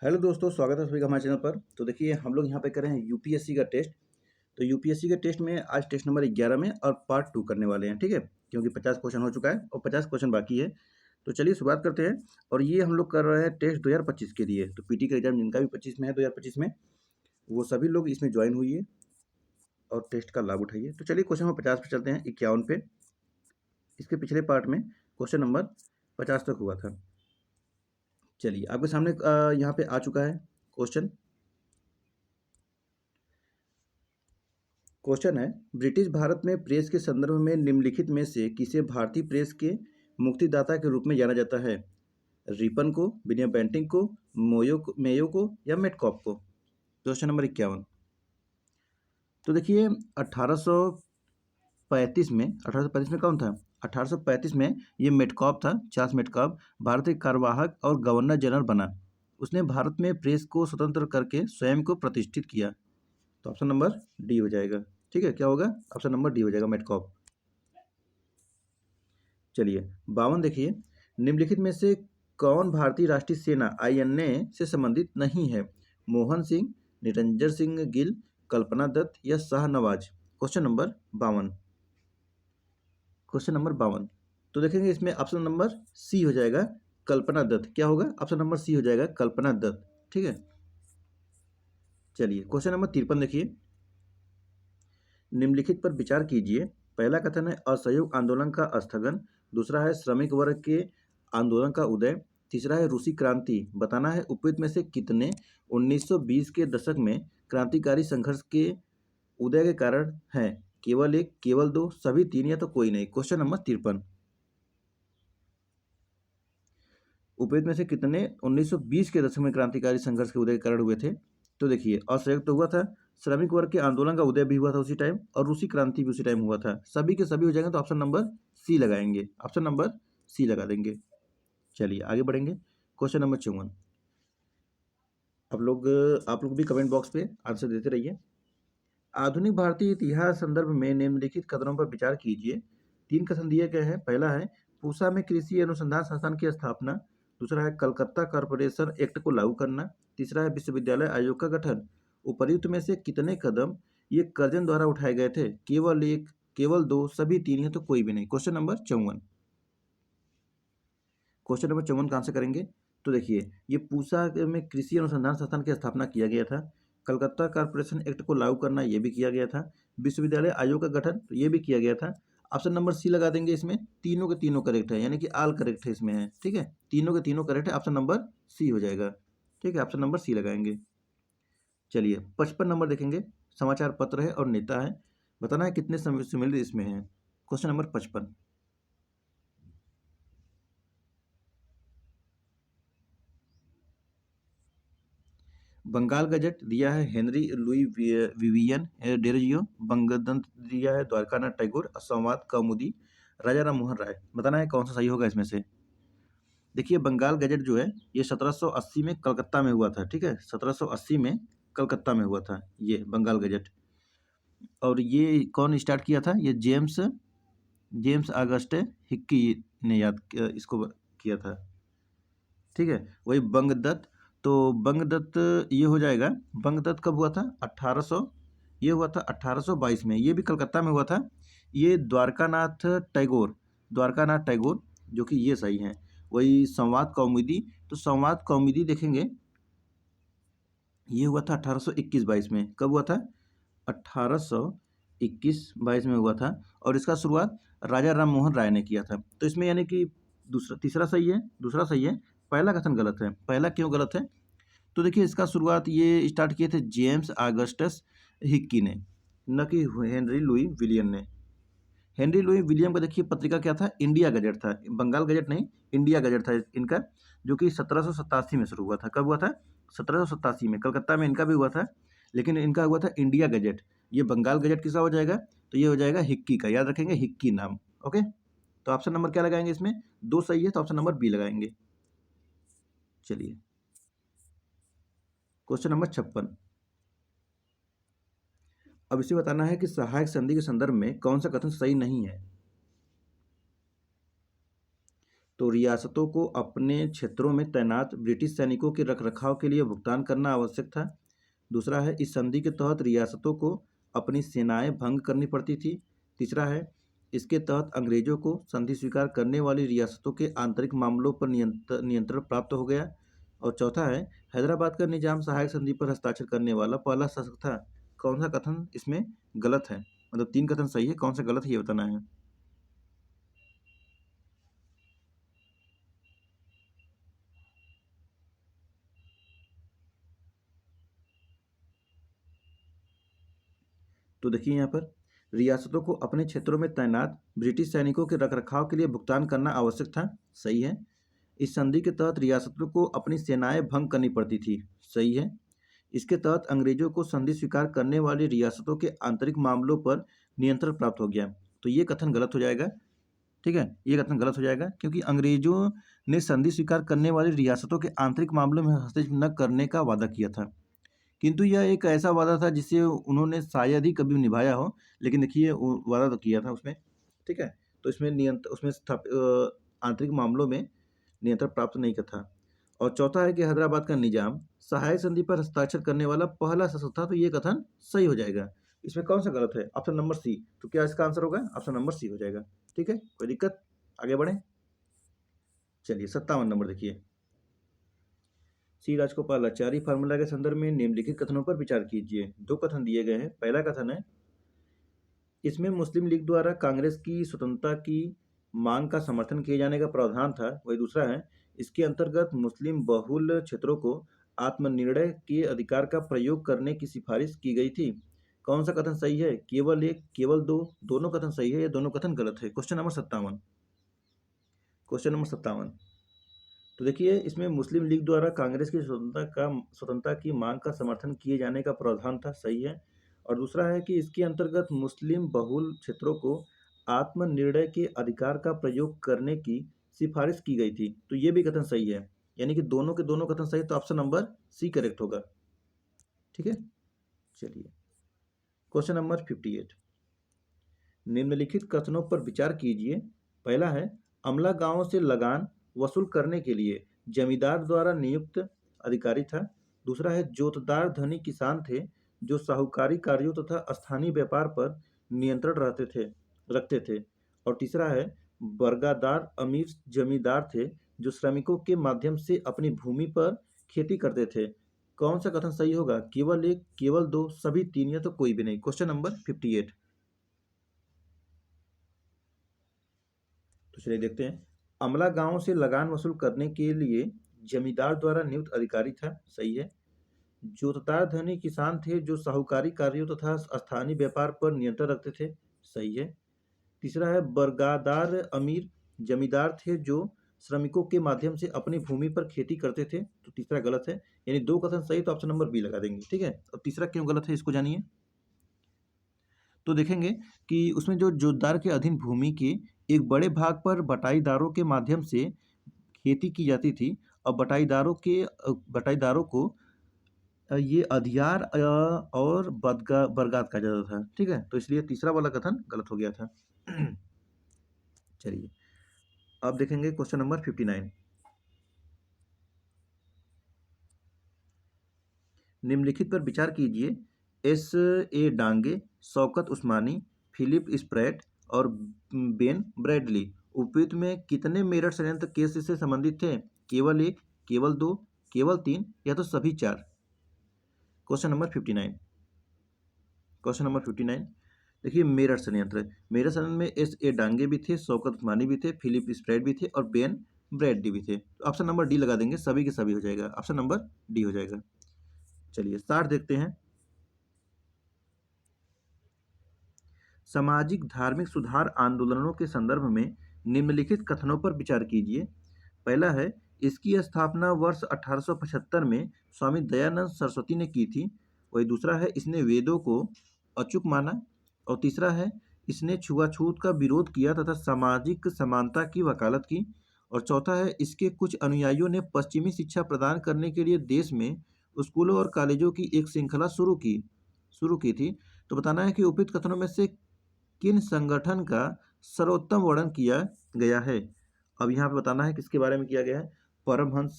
Hello दोस्तों, स्वागत है सभी का हमारे चैनल पर। तो देखिए, हम लोग यहाँ पे कर रहे हैं यूपीएससी का टेस्ट। तो यूपीएससी के टेस्ट में आज टेस्ट नंबर 11 में और पार्ट 2 करने वाले हैं, ठीक है? क्योंकि 50 क्वेश्चन हो चुका है और 50 क्वेश्चन बाकी है। तो चलिए शुरुआत करते हैं। और ये हम लोग कर रहे हैं टेस्ट 2025 के लिए। तो पीटी का एग्जाम जिनका भी 25 में है, 2025 में, वो सभी लोग इसमें ज्वाइन हुई और टेस्ट का लाभ उठाइए। तो चलिए क्वेश्चन नंबर 50 पे चलते हैं, 51 पे। इसके पिछले पार्ट में क्वेश्चन नंबर 50 तक हुआ था। चलिए आपके सामने यहाँ पे आ चुका है क्वेश्चन। क्वेश्चन है, ब्रिटिश भारत में प्रेस के संदर्भ में निम्नलिखित में से किसे भारतीय प्रेस के मुक्तिदाता के रूप में जाना जाता है? रिपन को, विलियम बेंटिंक को, मेयो को या मेटकॉप को? Question number 51। तो देखिए, 1835 में कौन था? 1835 में ये मेटकॉप था, चार्ल्स मेटकॉप। भारत के कार्यवाहक और गवर्नर जनरल बना। उसने भारत में प्रेस को स्वतंत्र करके स्वयं को प्रतिष्ठित किया। तो ऑप्शन नंबर डी हो जाएगा। ठीक है, क्या होगा? ऑप्शन नंबर डी हो जाएगा, मेटकॉप। चलिए 52 देखिए, निम्नलिखित में से कौन भारतीय राष्ट्रीय सेना आईएनए से संबंधित नहीं है? मोहन सिंह, निरंजन सिंह गिल, कल्पना दत्त या Shahnawaz? Question number 52। Question number 52। तो देखेंगे इसमें ऑप्शन नंबर सी हो जाएगा, कल्पना दत्त। क्या होगा? ऑप्शन नंबर सी हो जाएगा, कल्पना दत्त। ठीक है। चलिए क्वेश्चन नंबर 53 देखिए, निम्नलिखित पर विचार कीजिए। पहला कथन है असहयोग आंदोलन का स्थगन। दूसरा है श्रमिक वर्ग के आंदोलन का उदय। तीसरा है रूसी क्रांति। बताना है उपयुक्त में से कितने 1920 के दशक में क्रांतिकारी संघर्ष के उदय के कारण हैं? केवल एक, केवल दो, सभी तीन या तो कोई नहीं? Question number 53। उपयुक्त में से कितने 1920 के दशक में क्रांतिकारी संघर्ष के उदय के कारण हुए थे? तो देखिए, असहयोग तो हुआ था, श्रमिक वर्ग के आंदोलन का उदय भी हुआ था उसी टाइम, और रूसी क्रांति भी उसी टाइम हुआ था। सभी के सभी हो जाएंगे तो ऑप्शन नंबर सी लगाएंगे, ऑप्शन नंबर सी लगा देंगे। चलिए आगे बढ़ेंगे। Question number 54। आप लोग भी कमेंट बॉक्स पे आंसर देते रहिए। आधुनिक भारतीय इतिहास संदर्भ में निम्नलिखित कथनों पर विचार कीजिए। तीन कथन दिए गए हैं। पहला है पूसा में कृषि अनुसंधान संस्थान की स्थापना। दूसरा है कलकत्ता कॉरपोरेशन एक्ट को लागू करना। तीसरा है विश्वविद्यालय आयोग का गठन। उपर्युक्त में से कितने कदम ये कर्जन द्वारा उठाए गए थे? केवल एक, केवल दो, सभी तीन है तो कोई भी नहीं? Question number 54। क्वेश्चन नंबर 54 का आंसर करेंगे। तो देखिए, ये पूसा में कृषि अनुसंधान संस्थान की स्थापना किया गया था। कलकत्ता कॉरपोरेशन एक्ट को लागू करना, ये भी किया गया था। विश्वविद्यालय आयोग का गठन, तो ये भी किया गया था। ऑप्शन नंबर सी लगा देंगे। इसमें तीनों के तीनों करेक्ट है, यानी कि ऑल करेक्ट है इसमें है। ठीक है, तीनों के तीनों करेक्ट है, ऑप्शन नंबर सी हो जाएगा। ठीक है, ऑप्शन नंबर सी लगाएंगे। चलिए 55 नंबर देखेंगे। समाचार पत्र है और नेता है। बताना है कितने सम्मिलित इसमें है। Question number 55। बंगाल गजट दिया है हेनरी लुई विवियन डेरोजियो। बंगदंत दिया है द्वारकानाथ टैगोर। संवाद कौमुदी राजा राम मोहन राय। बताना है कौन सा सही होगा इसमें से। देखिए, बंगाल गजट जो है ये 1780 में कलकत्ता में हुआ था। ठीक है, 1780 में कलकत्ता में हुआ था ये बंगाल गजट। और ये कौन स्टार्ट किया था? ये जेम्स जेम्स ऑगस्ट हिक्की ने इसको किया था। ठीक है, वही बंगदत्त। तो बंगदत्त ये हो जाएगा। बंगदत्त कब हुआ था? 1800, ये हुआ था 1822 में। ये भी कलकत्ता में हुआ था। ये द्वारकानाथ टैगोर, जो कि ये सही है। वही संवाद कौमुदी। तो संवाद कौमुदी देखेंगे, ये हुआ था 1821-22 में। कब हुआ था? 1821-22 में हुआ था। और इसका शुरुआत राजा राम मोहन राय ने किया था। तो इसमें यानी कि दूसरा तीसरा सही है, दूसरा सही है। पहला कथन गलत है। पहला क्यों गलत है? तो देखिए, इसका शुरुआत ये स्टार्ट किए थे जेम्स ऑगस्टस हिक्की ने, न कि हेनरी लुई विलियम ने। हेनरी लुई विलियम का देखिए पत्रिका क्या था? इंडिया गजट था। बंगाल गजट नहीं, इंडिया गजट था इनका, जो कि 1787 में शुरू हुआ था। कब हुआ था? 1787 में। कलकत्ता में इनका भी हुआ था, लेकिन इनका हुआ था इंडिया गजट। ये बंगाल गजट किसका हो जाएगा? तो ये हो जाएगा हिक्की का। याद रखेंगे, हिक्की नाम। ओके, तो ऑप्शन नंबर क्या लगाएंगे इसमें? दो सही है तो ऑप्शन नंबर बी लगाएंगे। चलिए क्वेश्चन नंबर 56। अब इसे बताना है कि सहायक संधि के संदर्भ में कौन सा कथन सही नहीं है। तो रियासतों को अपने क्षेत्रों में तैनात ब्रिटिश सैनिकों के रखरखाव के लिए भुगतान करना आवश्यक था। दूसरा है, इस संधि के तहत रियासतों को अपनी सेनाएं भंग करनी पड़ती थी। तीसरा है, इसके तहत अंग्रेजों को संधि स्वीकार करने वाली रियासतों के आंतरिक मामलों पर नियंत्रण प्राप्त हो गया। और चौथा है, हैदराबाद का निजाम सहायक संधि पर हस्ताक्षर करने वाला पहला शासक था। कौन सा कथन इसमें गलत है? मतलब 3 कथन सही है, कौन सा गलत है ये बताना है। तो देखिए यहाँ पर, रियासतों को अपने क्षेत्रों में तैनात ब्रिटिश सैनिकों के रखरखाव के लिए भुगतान करना आवश्यक था। सही है। इस संधि के तहत रियासतों को अपनी सेनाएं भंग करनी पड़ती थी। सही है। इसके तहत अंग्रेजों को संधि स्वीकार करने वाली रियासतों के आंतरिक मामलों पर नियंत्रण प्राप्त हो गया। तो ये कथन गलत हो जाएगा। ठीक है, ये कथन गलत हो जाएगा क्योंकि अंग्रेजों ने संधि स्वीकार करने वाली रियासतों के आंतरिक मामलों में हस्तक्षेप न करने का वादा किया था। किंतु यह एक ऐसा वादा था जिसे उन्होंने शायद ही कभी निभाया हो, लेकिन देखिए वादा तो किया था उसमें। ठीक है, तो इसमें आंतरिक मामलों में नियंत्रण प्राप्त नहीं किया था। और चौथा है कि हैदराबाद का निजाम सहायक संधि पर हस्ताक्षर करने वाला पहला शासक था। तो ये कथन सही हो जाएगा। इसमें कौन सा गलत है? Option number C. तो क्या इसका आंसर होगा? ऑप्शन नंबर सी हो जाएगा। ठीक है, कोई दिक्कत? आगे बढ़े। चलिए 57 नंबर देखिए। सी राजगोपालाचारी फार्मूला के संदर्भ में निम्नलिखित कथनों पर विचार कीजिए। 2 कथन दिए गए हैं। पहला कथन है, इसमें मुस्लिम लीग द्वारा कांग्रेस की स्वतंत्रता की मांग का समर्थन किए जाने का प्रावधान था। वही दूसरा है, इसके अंतर्गत मुस्लिम बहुल क्षेत्रों को आत्मनिर्णय के अधिकार का प्रयोग करने की सिफारिश की गई थी। कौन सा कथन सही है? केवल एक, केवल दो, दोनों कथन सही है या दोनों कथन गलत है? Question number 57। Question number 57। तो देखिए, इसमें मुस्लिम लीग द्वारा कांग्रेस की स्वतंत्रता की मांग का समर्थन किए जाने का प्रावधान था। सही है। और दूसरा है कि इसके अंतर्गत मुस्लिम बहुल क्षेत्रों को आत्मनिर्णय के अधिकार का प्रयोग करने की सिफारिश की गई थी। तो ये भी कथन सही है, यानी कि दोनों के दोनों कथन सही। तो ऑप्शन नंबर सी करेक्ट होगा। ठीक है, चलिए क्वेश्चन नंबर 58। निम्नलिखित कथनों पर विचार कीजिए। पहला है, अमला गांव से लगान वसूल करने के लिए जमींदार द्वारा नियुक्त अधिकारी था। दूसरा है, जोतदार धनी किसान थे जो साहूकारी कार्यों तथा स्थानीय व्यापार पर नियंत्रण रखते थे। और तीसरा है, बरगादार अमीर जमींदार थे जो श्रमिकों के माध्यम से अपनी भूमि पर खेती करते थे। कौन सा कथन सही होगा? केवल एक, केवल दो, सभी तीन, या तो कोई भी नहीं? Question number 58। तो चलिए देखते हैं। अमला गांव से लगान वसूल करने के लिए जमींदार द्वारा नियुक्त अधिकारी था। सही है। जोतदार धनी किसान थे जो साहूकारी कार्यों तथा स्थानीय व्यापार पर नियंत्रण रखते थे। सही है। तीसरा है, बरगादार अमीर जमींदार थे जो श्रमिकों के माध्यम से अपनी भूमि पर खेती करते थे। तो तीसरा गलत है, यानी 2 कथन सही। तो ऑप्शन नंबर बी लगा देंगे। ठीक है, अब तीसरा क्यों गलत है इसको जानिए। तो देखेंगे कि उसमें जो जोतदार के अधीन भूमि के एक बड़े भाग पर बटाईदारों के माध्यम से खेती की जाती थी। और बटाईदारों को ये अधियार और बरगाद कहा जाता था। ठीक है, तो इसलिए तीसरा वाला कथन गलत हो गया था। चलिए अब देखेंगे क्वेश्चन नंबर 59। निम्नलिखित पर विचार कीजिए। S A Dange, Shaukat Usmani, Philip Spratt और बेन ब्रैडली उपयुक्त में कितने मेरठ षड्यंत्र केस से संबंधित थे? केवल एक, केवल दो, केवल तीन, या तो सभी चार? Question number 59। क्वेश्चन नंबर 59 देखिए, मेरठ षड्यंत्र में एस ए डांगे भी थे, शौकत उस्मानी भी थे, फिलिप स्प्रैट भी थे और बेन ब्रैडली भी थे। तो ऑप्शन नंबर डी लगा देंगे, सभी के सभी हो जाएगा। ऑप्शन नंबर डी हो जाएगा। चलिए 60 देखते हैं। सामाजिक धार्मिक सुधार आंदोलनों के संदर्भ में निम्नलिखित कथनों पर विचार कीजिए। पहला है, इसकी स्थापना वर्ष 1875 में स्वामी दयानंद सरस्वती ने की थी। वही दूसरा है, इसने वेदों को अचूक माना। और तीसरा है, इसने छुआछूत का विरोध किया तथा सामाजिक समानता की वकालत की। और चौथा है, इसके कुछ अनुयायियों ने पश्चिमी शिक्षा प्रदान करने के लिए देश में स्कूलों और कॉलेजों की एक श्रृंखला शुरू की थी। तो बताना है कि उपयुक्त कथनों में से किन संगठन का सर्वोत्तम वर्णन किया गया है। अब यहाँ पे बताना है किसके बारे में किया गया है, परमहंस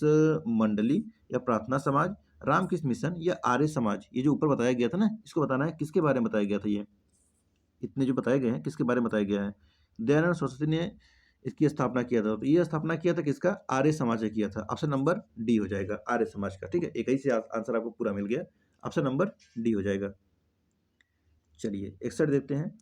मंडली या प्रार्थना समाज, रामकृष्ण मिशन या आर्य समाज। ये जो ऊपर बताया गया था ना, इसको बताना है किसके बारे में बताया गया था। ये इतने जो बताए गए हैं किसके बारे में बताया गया है। दयानंद सरस्वती ने इसकी स्थापना किया था, तो ये स्थापना किया था किसका, आर्य समाज ने किया था। ऑप्शन नंबर डी हो जाएगा, आर्य समाज का। ठीक है, एक ही से आंसर आपको पूरा मिल गया, ऑप्शन नंबर डी हो जाएगा। चलिए 61 देखते हैं।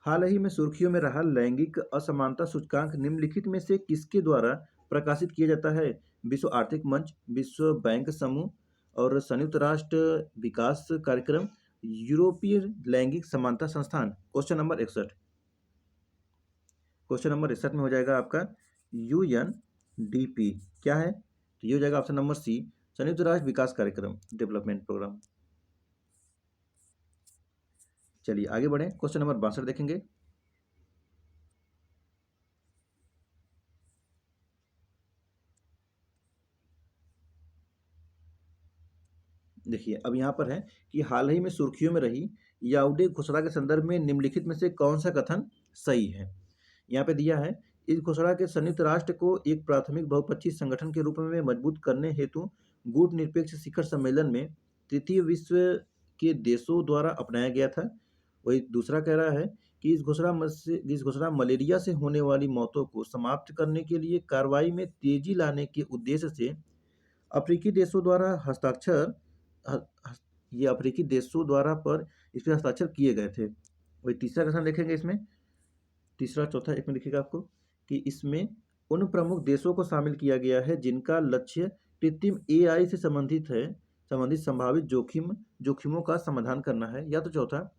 हाल ही में सुर्खियों में रहा लैंगिक असमानता सूचकांक निम्नलिखित में से किसके द्वारा प्रकाशित किया जाता है। विश्व आर्थिक मंच, विश्व बैंक समूह और संयुक्त राष्ट्र विकास कार्यक्रम, यूरोपीय लैंगिक समानता संस्थान। क्वेश्चन नंबर 61, क्वेश्चन नंबर 61 में हो जाएगा आपका यूएनडीपी। क्या है, तो ये हो जाएगा ऑप्शन नंबर सी, संयुक्त राष्ट्र विकास कार्यक्रम, डेवलपमेंट प्रोग्राम। चलिए आगे बढ़ें, क्वेश्चन नंबर 62 देखेंगे। देखिए अब यहाँ पर है कि हाल ही में सुर्खियों में रही याउडे घोषणा के संदर्भ में निम्नलिखित में से कौन सा कथन सही है। यहाँ पे दिया है, इस घोषणा के संयुक्त राष्ट्र को एक प्राथमिक बहुपक्षीय संगठन के रूप में मजबूत करने हेतु गुट-निरपेक्ष शिखर सम्मेलन में तृतीय विश्व के देशों द्वारा अपनाया गया था। वही दूसरा कह रहा है कि इस घोषणा मलेरिया से होने वाली मौतों को समाप्त करने के लिए कार्रवाई में तेजी लाने के उद्देश्य से अफ्रीकी देशों द्वारा हस्ताक्षर ह हस ये अफ्रीकी देशों द्वारा पर इस पे हस्ताक्षर किए गए थे। वही तीसरा कथन देखेंगे इसमें, तीसरा चौथा एक में दिखेगा आपको कि इसमें उन प्रमुख देशों को शामिल किया गया है जिनका लक्ष्य कृत्रिम एआई से संबंधित संभावित जोखिमों का समाधान करना है। या तो चौथा,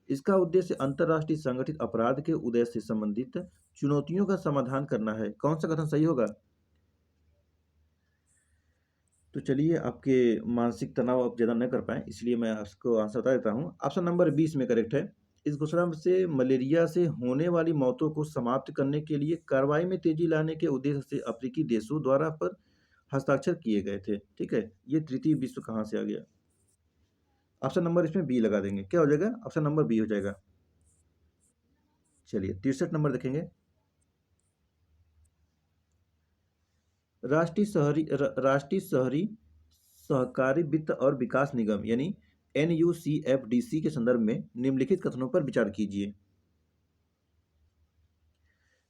इसका उद्देश्य अंतर्राष्ट्रीय संगठित अपराध के उदय से संबंधित चुनौतियों का समाधान करना है। कौन सा कथन सही होगा? तो चलिए आपके मानसिक तनाव आप ज़्यादा न कर पाएँ, इसलिए मैं आपको आंसर बता देता हूँ। ऑप्शन नंबर 20 में करेक्ट है। इस घोषणा से मलेरिया से होने वाली मौतों को समाप्त करने के लिए कार्रवाई में तेज़ी लाने के उद्देश्य से अफ्रीकी देशों द्वारा पर हस्ताक्षर किए गए थे। ठीक है? ये तृतीय विश्व कहाँ से आ गया? ऑप्शन नंबर इसमें बी लगा देंगे। क्या हो जाएगा? ऑप्शन नंबर बी हो जाएगा। चलिए 63 नंबर देखेंगे। राष्ट्रीय शहरी सहकारी वित्त और विकास निगम यानी NUCFDC के संदर्भ में निम्नलिखित कथनों पर विचार कीजिए।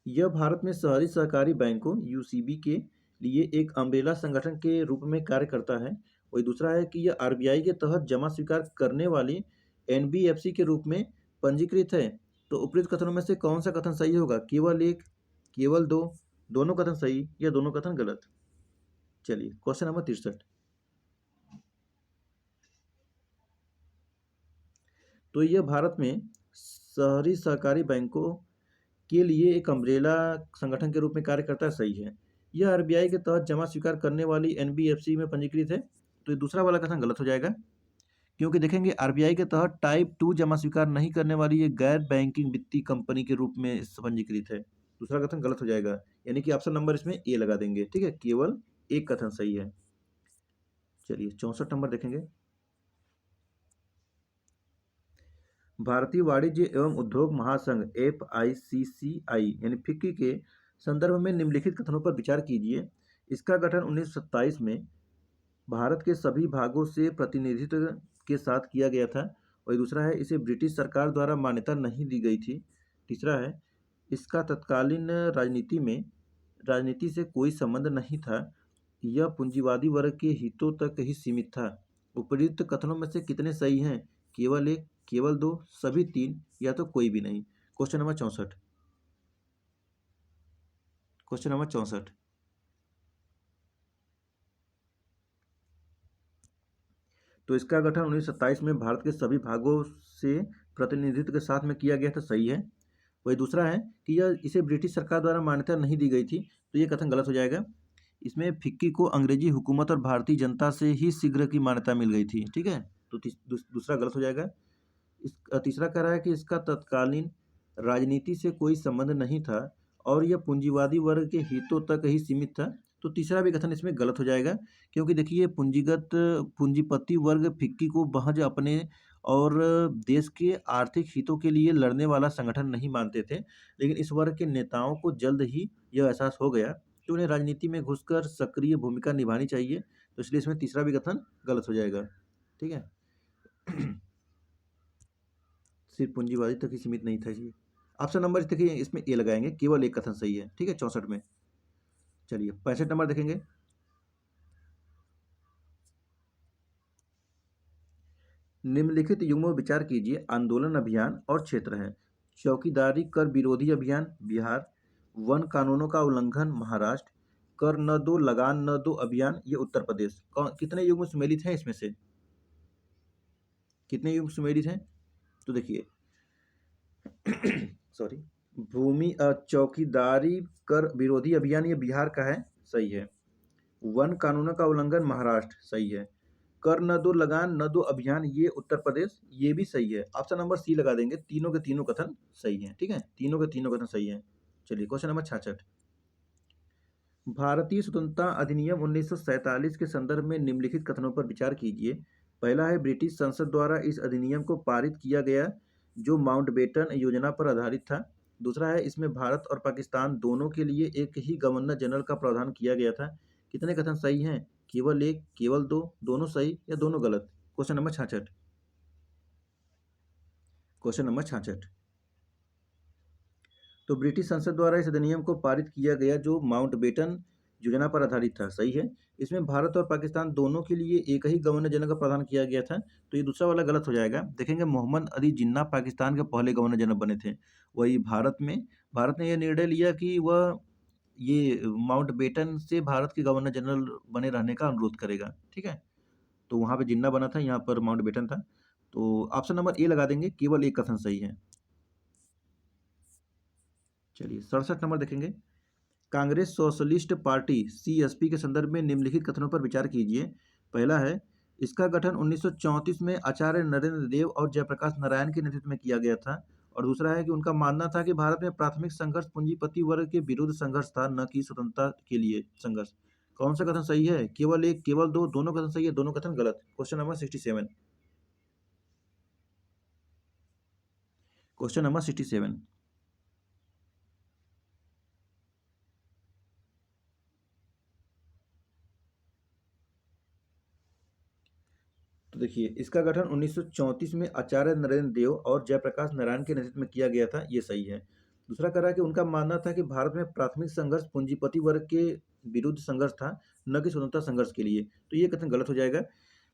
यह भारत में शहरी सहकारी बैंकों यूसीबी के लिए एक अम्ब्रेला संगठन के रूप में कार्य करता है। वही दूसरा है कि यह आरबीआई के तहत जमा स्वीकार करने वाली एनबीएफसी के रूप में पंजीकृत है। तो उपरोक्त कथनों में से कौन सा कथन सही होगा? केवल एक, केवल दो, दोनों कथन सही या दोनों कथन गलत? चलिए क्वेश्चन नंबर 63, तो यह भारत में शहरी सहकारी बैंकों के लिए एक अम्ब्रेला संगठन के रूप में कार्य करता है, सही है। यह आरबीआई के तहत जमा स्वीकार करने वाली एनबीएफसी में पंजीकृत है, तो ये दूसरा वाला कथन गलत हो जाएगा, क्योंकि देखेंगे आरबीआई के तहत टाइप 2 जमा स्वीकार नहीं करने वाली ये गैर बैंकिंग वित्तीय कंपनी के रूप में पंजीकृत है। दूसरा कथन गलत हो जाएगा, यानी कि ऑप्शन नंबर इसमें ए लगा देंगे। ठीक है, केवल एक कथन सही है। चलिए 64 नंबर देखेंगे। भारतीय वाणिज्य एवं उद्योग महासंघ FICCI यानी फिक्की के संदर्भ में निम्नलिखित कथनों पर विचार कीजिए। इसका गठन 1927 में भारत के सभी भागों से प्रतिनिधित्व के साथ किया गया था। और दूसरा है, इसे ब्रिटिश सरकार द्वारा मान्यता नहीं दी गई थी। तीसरा है, इसका तत्कालीन राजनीति से कोई संबंध नहीं था। यह पूंजीवादी वर्ग के हितों तक ही सीमित था। उपर्युक्त कथनों में से कितने सही हैं? केवल एक, केवल दो, सभी तीन या तो कोई भी नहीं? क्वेश्चन नंबर 64, क्वेश्चन नंबर 64, तो इसका गठन 1927 में भारत के सभी भागों से प्रतिनिधित्व के साथ में किया गया था, सही है। वही दूसरा है कि यह इसे ब्रिटिश सरकार द्वारा मान्यता नहीं दी गई थी, तो ये कथन गलत हो जाएगा। इसमें फिक्की को अंग्रेजी हुकूमत और भारतीय जनता से ही शीघ्र की मान्यता मिल गई थी। ठीक है, तो दूसरा गलत हो जाएगा। तीसरा कह रहा है कि इसका तत्कालीन राजनीति से कोई संबंध नहीं था और यह पूंजीवादी वर्ग के हितों तक ही सीमित था, तो तीसरा भी कथन इसमें गलत हो जाएगा, क्योंकि देखिए पूंजीपति वर्ग फिक्की को महज अपने और देश के आर्थिक हितों के लिए लड़ने वाला संगठन नहीं मानते थे। लेकिन इस वर्ग के नेताओं को जल्द ही यह एहसास हो गया कि उन्हें राजनीति में घुसकर सक्रिय भूमिका निभानी चाहिए, तो इसलिए इसमें तीसरा भी कथन गलत हो जाएगा। ठीक है। सिर्फ पूंजीवादी तक ही सीमित नहीं था जी। ऑप्शन नंबर देखिए, इसमें ए लगाएंगे, केवल एक कथन सही है। ठीक है, 64 में। चलिए 65 नंबर देखेंगे। निम्नलिखित युग्मों में विचार कीजिए, आंदोलन अभियान और क्षेत्र है। चौकीदारी कर विरोधी अभियान बिहार, वन कानूनों का उल्लंघन महाराष्ट्र, कर न दो लगान न दो अभियान ये उत्तर प्रदेश। कितने युग्म सुमेलित हैं इसमें से? कितने युग्म सुमेलित हैं? तो देखिए सॉरी, भूमि चौकीदारी कर विरोधी अभियान ये बिहार का है, सही है। वन कानूनों का उल्लंघन महाराष्ट्र, सही है। कर न दो लगान न दो अभियान ये उत्तर प्रदेश, ये भी सही है। ऑप्शन नंबर सी लगा देंगे, तीनों के तीनों कथन सही हैं। ठीक है, तीनों के तीनों कथन सही हैं। चलिए क्वेश्चन नंबर 66। भारतीय स्वतंत्रता अधिनियम 1947 के संदर्भ में निम्नलिखित कथनों पर विचार कीजिए। पहला है, ब्रिटिश संसद द्वारा इस अधिनियम को पारित किया गया जो माउंटबेटन योजना पर आधारित था। दूसरा है, इसमें भारत और पाकिस्तान दोनों के लिए एक ही गवर्नर जनरल का प्रावधान किया गया था। कितने कथन सही हैं? केवल एक, केवल दो, दोनों सही या दोनों गलत? Question number 66। Question number 66। तो ब्रिटिश संसद द्वारा इस अधिनियम को पारित किया गया जो माउंटबेटन योजना पर आधारित था, सही है। इसमें भारत और पाकिस्तान दोनों के लिए एक ही गवर्नर जनरल का प्रावधान किया गया था, तो ये दूसरा वाला गलत हो जाएगा। देखेंगे, मोहम्मद अली जिन्ना पाकिस्तान के पहले गवर्नर जनरल बने थे। वही भारत ने यह निर्णय लिया कि वह ये माउंटबेटन से भारत के गवर्नर जनरल बने रहने का अनुरोध करेगा। ठीक है, तो वहाँ पे जिन्ना बना था, यहाँ पर माउंटबेटन था। तो ऑप्शन नंबर ए लगा देंगे, केवल एक कथन सही है। चलिए 67 नंबर देखेंगे। कांग्रेस सोशलिस्ट पार्टी सीएसपी के संदर्भ में निम्नलिखित कथनों पर विचार कीजिए। पहला है, इसका गठन 1934 में आचार्य नरेंद्र देव और जयप्रकाश नारायण के नेतृत्व में किया गया था। और दूसरा है कि उनका मानना था कि भारत में प्राथमिक संघर्ष पूंजीपति वर्ग के विरुद्ध संघर्ष था, न कि स्वतंत्रता के लिए संघर्ष। कौन सा कथन सही है? केवल एक, केवल दो, दोनों कथन सही है, दोनों कथन गलत। Question number 67। Question number 67। तो देखिए, इसका गठन 1934 में आचार्य नरेंद्र देव और जयप्रकाश नारायण के नेतृत्व में किया गया था, ये सही है। दूसरा कह रहा है कि उनका मानना था कि भारत में प्राथमिक संघर्ष पूंजीपति वर्ग के विरुद्ध संघर्ष था, न कि स्वतंत्रता संघर्ष के लिए, तो ये कथन गलत हो जाएगा।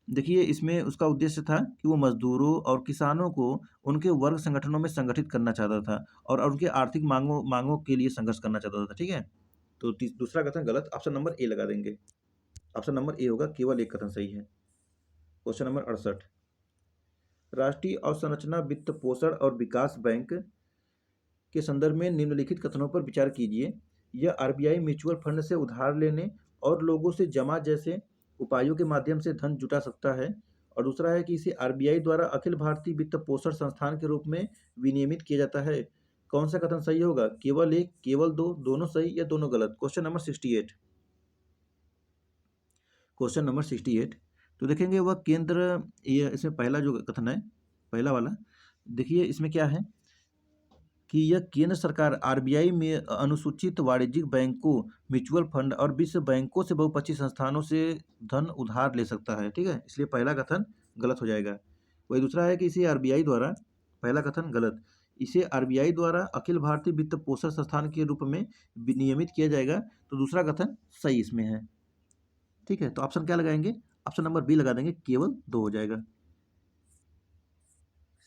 देखिए, इसमें उसका उद्देश्य था कि वो मजदूरों और किसानों को उनके वर्ग संगठनों में संगठित करना चाहता था और उनके आर्थिक मांगों के लिए संघर्ष करना चाहता था। ठीक है, तो दूसरा कथन गलत। ऑप्शन नंबर ए लगा देंगे। ऑप्शन नंबर ए होगा, केवल एक कथन सही है। Question number 68। राष्ट्रीय अवसंरचना वित्त पोषण और विकास बैंक के संदर्भ में निम्नलिखित कथनों पर विचार कीजिए। यह आरबीआई म्यूचुअल फंड से उधार लेने और लोगों से जमा जैसे उपायों के माध्यम से धन जुटा सकता है। और दूसरा है कि इसे आरबीआई द्वारा अखिल भारतीय वित्त पोषण संस्थान के रूप में विनियमित किया जाता है। कौन सा कथन सही होगा? केवल एक, केवल दो, दोनों सही या दोनों गलत? Question number 68। Question number 68। तो देखेंगे वह केंद्र, ये इसमें पहला जो कथन है, पहला वाला, देखिए इसमें क्या है कि यह केंद्र सरकार आरबीआई में अनुसूचित वाणिज्यिक बैंकों, म्यूचुअल फंड और विश्व बैंकों से बहुपक्षीय संस्थानों से धन उधार ले सकता है। ठीक है, इसलिए पहला कथन गलत हो जाएगा। वही दूसरा है कि इसे आरबीआई द्वारा, पहला कथन गलत, इसे आरबीआई द्वारा अखिल भारतीय वित्त पोषण संस्थान के रूप में विनियमित किया जाएगा, तो दूसरा कथन सही इसमें है। ठीक है, तो ऑप्शन क्या लगाएंगे? ऑप्शन नंबर बी लगा देंगे, केवल दो हो जाएगा।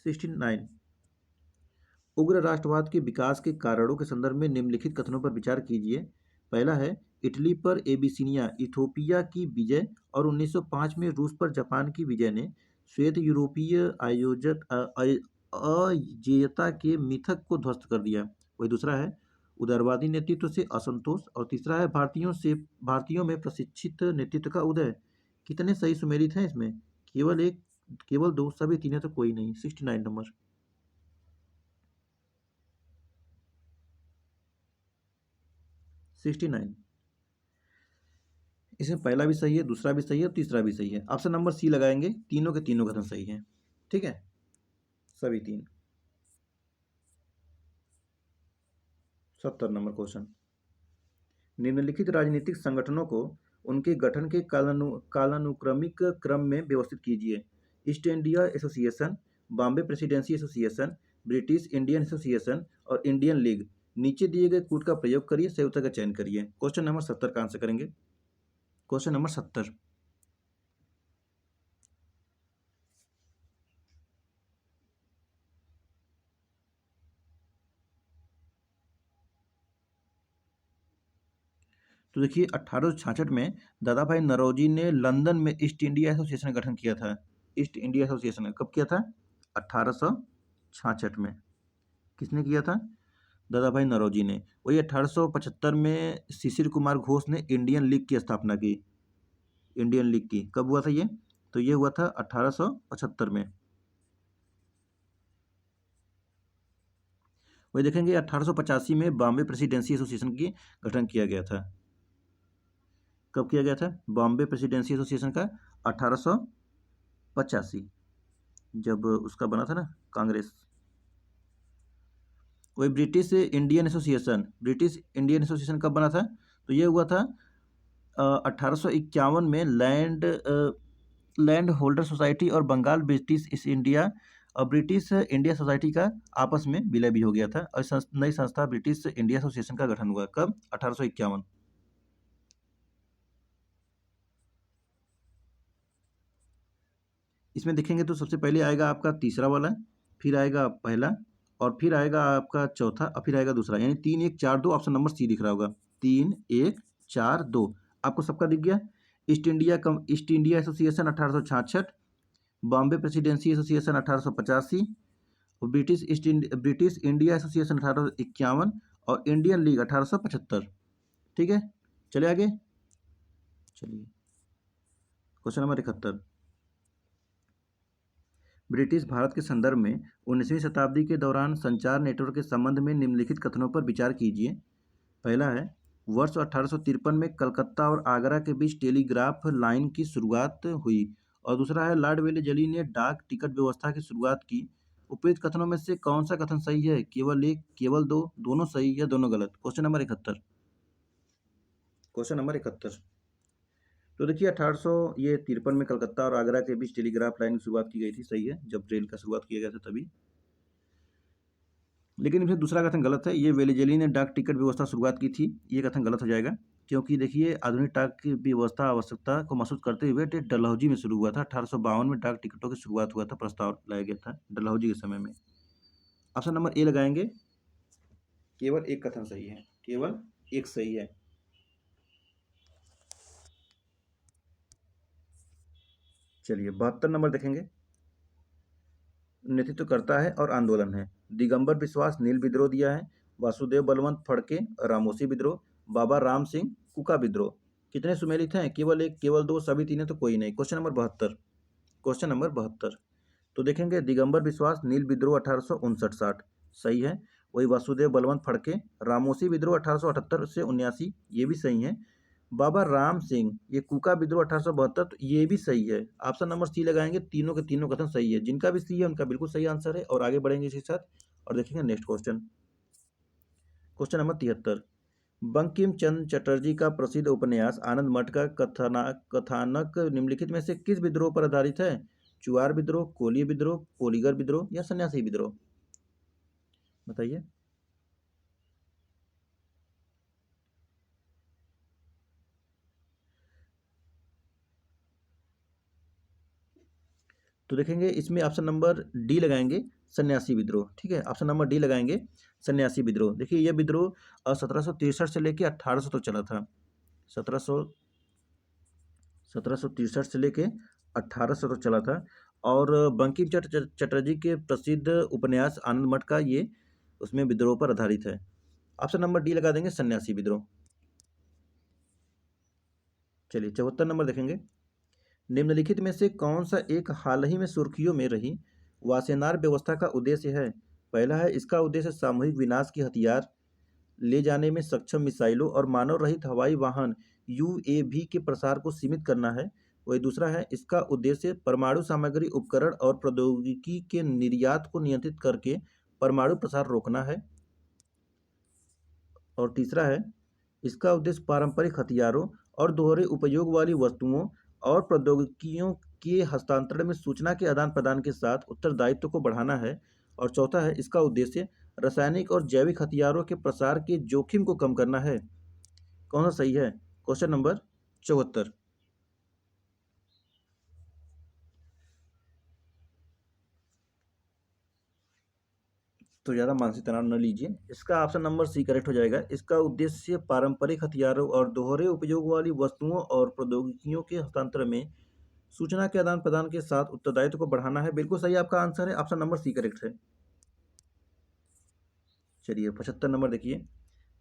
69। उग्र राष्ट्रवाद के विकास के कारणों के संदर्भ में निम्नलिखित कथनों पर विचार कीजिए। पहला है, इटली पर एबिसिनिया इथोपिया की विजय और 1905 में रूस पर जापान की विजय ने श्वेत यूरोपीय अजेयता के मिथक को ध्वस्त कर दिया। वही दूसरा है, उदारवादी नेतृत्व से असंतोष। और तीसरा है, भारतीयों में प्रशिक्षित नेतृत्व का उदय। कितने सही सुमेलित हैं इसमें? केवल एक, केवल दो, सभी तीन है तो कोई नहीं। 69 नंबर। 69। इसमें पहला भी सही है, दूसरा भी सही है और तीसरा भी सही है। ऑप्शन नंबर सी लगाएंगे, तीनों के तीनों कथन सही हैं। ठीक है, सभी तीन। 70 नंबर क्वेश्चन, निम्नलिखित राजनीतिक संगठनों को उनके गठन के कालानुक्रमिक क्रम में व्यवस्थित कीजिए। East India association, Bombay presidency association, British Indian association और इंडियन लीग। नीचे दिए गए कूट का प्रयोग करिए, सही उत्तर का चयन करिए। क्वेश्चन नंबर 70 का आंसर करेंगे। क्वेश्चन नंबर 70, तो देखिए 1866 में दादा भाई नौरोजी ने लंदन में ईस्ट इंडिया एसोसिएशन का गठन किया था। ईस्ट इंडिया एसोसिएशन कब किया था? 1866 में। किसने किया था? दादा भाई नौरोजी ने। वही 1875 में शिशिर कुमार घोष ने इंडियन लीग की स्थापना की। इंडियन लीग की कब हुआ था ये? तो ये हुआ था 1875 में। वही देखेंगे 1885 में बॉम्बे प्रेसिडेंसी एसोसिएशन की गठन किया गया था। कब किया गया था बॉम्बे प्रेसिडेंसी एसोसिएशन का? 1885, जब उसका बना था ना कांग्रेस। वही ब्रिटिश इंडियन एसोसिएशन कब बना था? तो ये हुआ था 1851 में लैंड होल्डर सोसाइटी और बंगाल ब्रिटिश ईस्ट इंडिया और ब्रिटिश इंडिया सोसाइटी का आपस में विलय भी हो गया था और नई संस्था ब्रिटिश इंडिया एसोसिएशन का गठन हुआ। कब? 1851। इसमें देखेंगे तो सबसे पहले आएगा आपका तीसरा वाला, फिर आएगा पहला, और फिर आएगा आपका चौथा, और फिर आएगा दूसरा, यानी 3 1 4 2। ऑप्शन नंबर सी दिख रहा होगा, 3 1 4 2। आपको सबका दिख गया। East India association 1866, Bombay presidency association 1885, British India association 1851 और इंडियन लीग 1875। ठीक है, चले आगे। चलिए क्वेश्चन नंबर 71, ब्रिटिश भारत के संदर्भ में 19वीं शताब्दी के दौरान संचार नेटवर्क के संबंध में निम्नलिखित कथनों पर विचार कीजिए। पहला है, वर्ष 1853 में कलकत्ता और आगरा के बीच टेलीग्राफ लाइन की शुरुआत हुई। और दूसरा है, लॉर्ड वेलेजली ने डाक टिकट व्यवस्था की शुरुआत की। उपयुक्त कथनों में से कौन सा कथन सही है? केवल एक, केवल दो, दोनों सही या दोनों गलत? Question number 71। क्वेश्चन नंबर 71, तो देखिए 1853 में कलकत्ता और आगरा के बीच टेलीग्राफ लाइन की शुरुआत की गई थी, सही है, जब रेल का शुरुआत किया गया था तभी। लेकिन इसमें दूसरा कथन गलत है, ये वेलेजली ने डाक टिकट व्यवस्था शुरुआत की थी, ये कथन गलत हो जाएगा। क्योंकि देखिए आधुनिक डाक की व्यवस्था आवश्यकता को महसूस करते हुए डलहौजी में शुरू हुआ था। 1852 में डाक टिकटों की शुरुआत हुआ था, प्रस्ताव लाया गया था डलहौजी के समय में। ऑप्शन नंबर ए लगाएंगे। केवल एक कथन सही है, केवल एक सही है। चलिए 72 नंबर देखेंगे, नेतृत्व करता है और आंदोलन है। दिगंबर विश्वास नील विद्रोह दिया है, वासुदेव बलवंत फड़के रामोसी विद्रोह, बाबा राम सिंह कुका विद्रोह। कितने सुमेलित हैं? केवल एक, केवल दो, सभी तीन है तो कोई नहीं। Question number 72। क्वेश्चन नंबर 72, तो देखेंगे दिगंबर विश्वास नील विद्रोह 1859-60 सही है। वही वासुदेव बलवंत फड़के रामोसी विद्रोह 1878 से 79, ये भी सही है। बाबा राम सिंह ये कुका विद्रोह 1872, तो ये भी सही है। ऑप्शन नंबर सी लगाएंगे। तीनों के तीनों कथन सही है, जिनका भी सी है उनका बिल्कुल सही आंसर है। और आगे बढ़ेंगे इसके साथ और देखेंगे next question. Question number 73, Bankim Chandra Chatterjee का प्रसिद्ध उपन्यास आनंद मठ का कथानक निम्नलिखित में से किस विद्रोह पर आधारित है? चुआर विद्रोह, कोली विद्रोह, पोलीगर विद्रोह या सन्यासी विद्रोह? बताइए। तो देखेंगे इसमें ऑप्शन नंबर डी लगाएंगे, सन्यासी विद्रोह। ठीक है, ऑप्शन नंबर डी लगाएंगे, सन्यासी विद्रोह। देखिए यह विद्रोह 1763 से लेकर 1800 तक चला था। 1763 से लेके 1800 तक चला था। और बंकिम चटर्जी के प्रसिद्ध उपन्यास आनंद मठ का ये उसमें विद्रोह पर आधारित है। ऑप्शन नंबर डी लगा देंगे, सन्यासी विद्रोह। चलिए 74 नंबर देखेंगे, निम्नलिखित में से कौन सा एक हाल ही में सुर्खियों में रही वासेनार व्यवस्था का उद्देश्य है? पहला है, इसका उद्देश्य सामूहिक विनाश के हथियार ले जाने में सक्षम मिसाइलों और मानव रहित हवाई वाहन यूएवी के प्रसार को सीमित करना है। वही दूसरा है, इसका उद्देश्य परमाणु सामग्री उपकरण और प्रौद्योगिकी के निर्यात को नियंत्रित करके परमाणु प्रसार रोकना है। और तीसरा है, इसका उद्देश्य पारंपरिक हथियारों और दोहरे उपयोग वाली वस्तुओं और प्रौद्योगिकियों के हस्तांतरण में सूचना के आदान प्रदान के साथ उत्तरदायित्व को बढ़ाना है। और चौथा है, इसका उद्देश्य रासायनिक और जैविक हथियारों के प्रसार के जोखिम को कम करना है। कौन सा सही है? Question number 74। तो ज़्यादा मानसिक तनाव न लीजिए। इसका ऑप्शन नंबर सी करेक्ट हो जाएगा। इसका उद्देश्य पारंपरिक हथियारों और दोहरे उपयोग वाली वस्तुओं और प्रौद्योगिकियों के हस्तांतरण में सूचना के आदान प्रदान के साथ उत्तरदायित्व को बढ़ाना है। बिल्कुल सही आपका आंसर है, ऑप्शन नंबर सी करेक्ट है। चलिए 75 नंबर देखिए।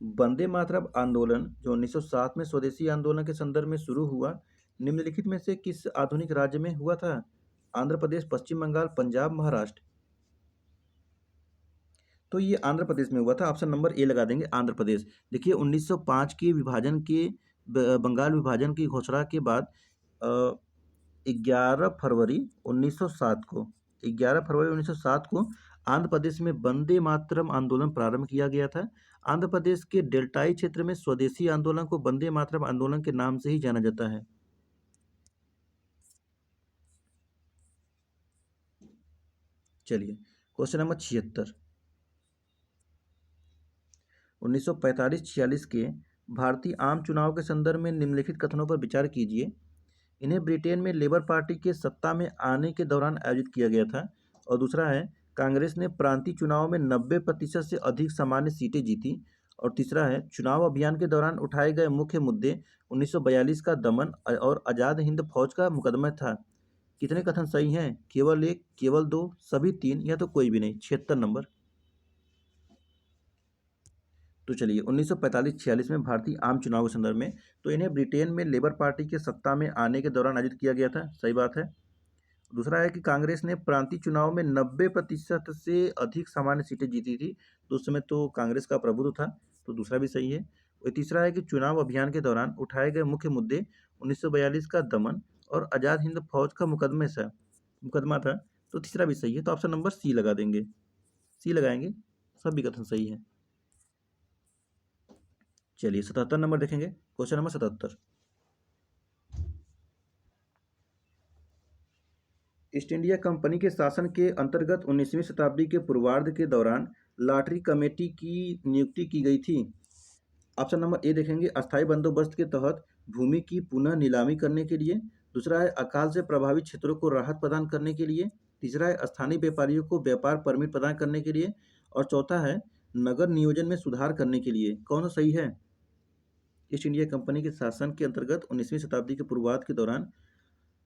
वंदे मातरम आंदोलन जो 1907 में स्वदेशी आंदोलन के संदर्भ में शुरू हुआ, निम्नलिखित में से किस आधुनिक राज्य में हुआ था? आंध्र प्रदेश, पश्चिम बंगाल, पंजाब, महाराष्ट्र। तो ये आंध्र प्रदेश में हुआ था। ऑप्शन नंबर ए लगा देंगे, आंध्र प्रदेश। देखिए 1905 के विभाजन के बंगाल विभाजन की घोषणा के बाद 11 फरवरी 1907 को 11 फरवरी 1907 को आंध्र प्रदेश में वंदे मातरम आंदोलन प्रारंभ किया गया था। आंध्र प्रदेश के डेल्टाई क्षेत्र में स्वदेशी आंदोलन को वंदे मातरम आंदोलन के नाम से ही जाना जाता है। चलिए क्वेश्चन नंबर 76। 1945-46 के भारतीय आम चुनाव के संदर्भ में निम्नलिखित कथनों पर विचार कीजिए। इन्हें ब्रिटेन में लेबर पार्टी के सत्ता में आने के दौरान आयोजित किया गया था। और दूसरा है, कांग्रेस ने प्रांतीय चुनाव में 90% से अधिक सामान्य सीटें जीती। और तीसरा है, चुनाव अभियान के दौरान उठाए गए मुख्य मुद्दे 1942 का दमन और आज़ाद हिंद फौज का मुकदमा था। कितने कथन सही हैं? केवल एक, केवल दो, सभी तीन, या तो कोई भी नहीं। 76 नंबर। तो चलिए 1945-46 में भारतीय आम चुनाव के संदर्भ में, तो इन्हें ब्रिटेन में लेबर पार्टी के सत्ता में आने के दौरान आयोजित किया गया था। सही बात है। दूसरा है कि कांग्रेस ने प्रांतीय चुनाव में 90% से अधिक सामान्य सीटें जीती थी, तो उस समय तो कांग्रेस का प्रभुत्व था, तो दूसरा भी सही है। और तीसरा है कि चुनाव अभियान के दौरान उठाए गए मुख्य मुद्दे 1942 का दमन और आज़ाद हिंद फौज का मुकदमा था, तो तीसरा भी सही है। तो ऑप्शन नंबर सी लगा देंगे, सी लगाएंगे, सभी कथन सही है। चलिए 77 नंबर देखेंगे। Question number 77। East India company के शासन के अंतर्गत 19वीं शताब्दी के पूर्वार्ध के दौरान लॉटरी कमेटी की नियुक्ति की गई थी। ऑप्शन नंबर ए देखेंगे, अस्थायी बंदोबस्त के तहत भूमि की पुनः नीलामी करने के लिए। दूसरा है, अकाल से प्रभावित क्षेत्रों को राहत प्रदान करने के लिए। तीसरा है, स्थानीय व्यापारियों को व्यापार परमिट प्रदान करने के लिए। और चौथा है, नगर नियोजन में सुधार करने के लिए। कौन सा सही है? ईस्ट इंडिया कंपनी के शासन के अंतर्गत 19वीं शताब्दी के पूर्वार्ध के दौरान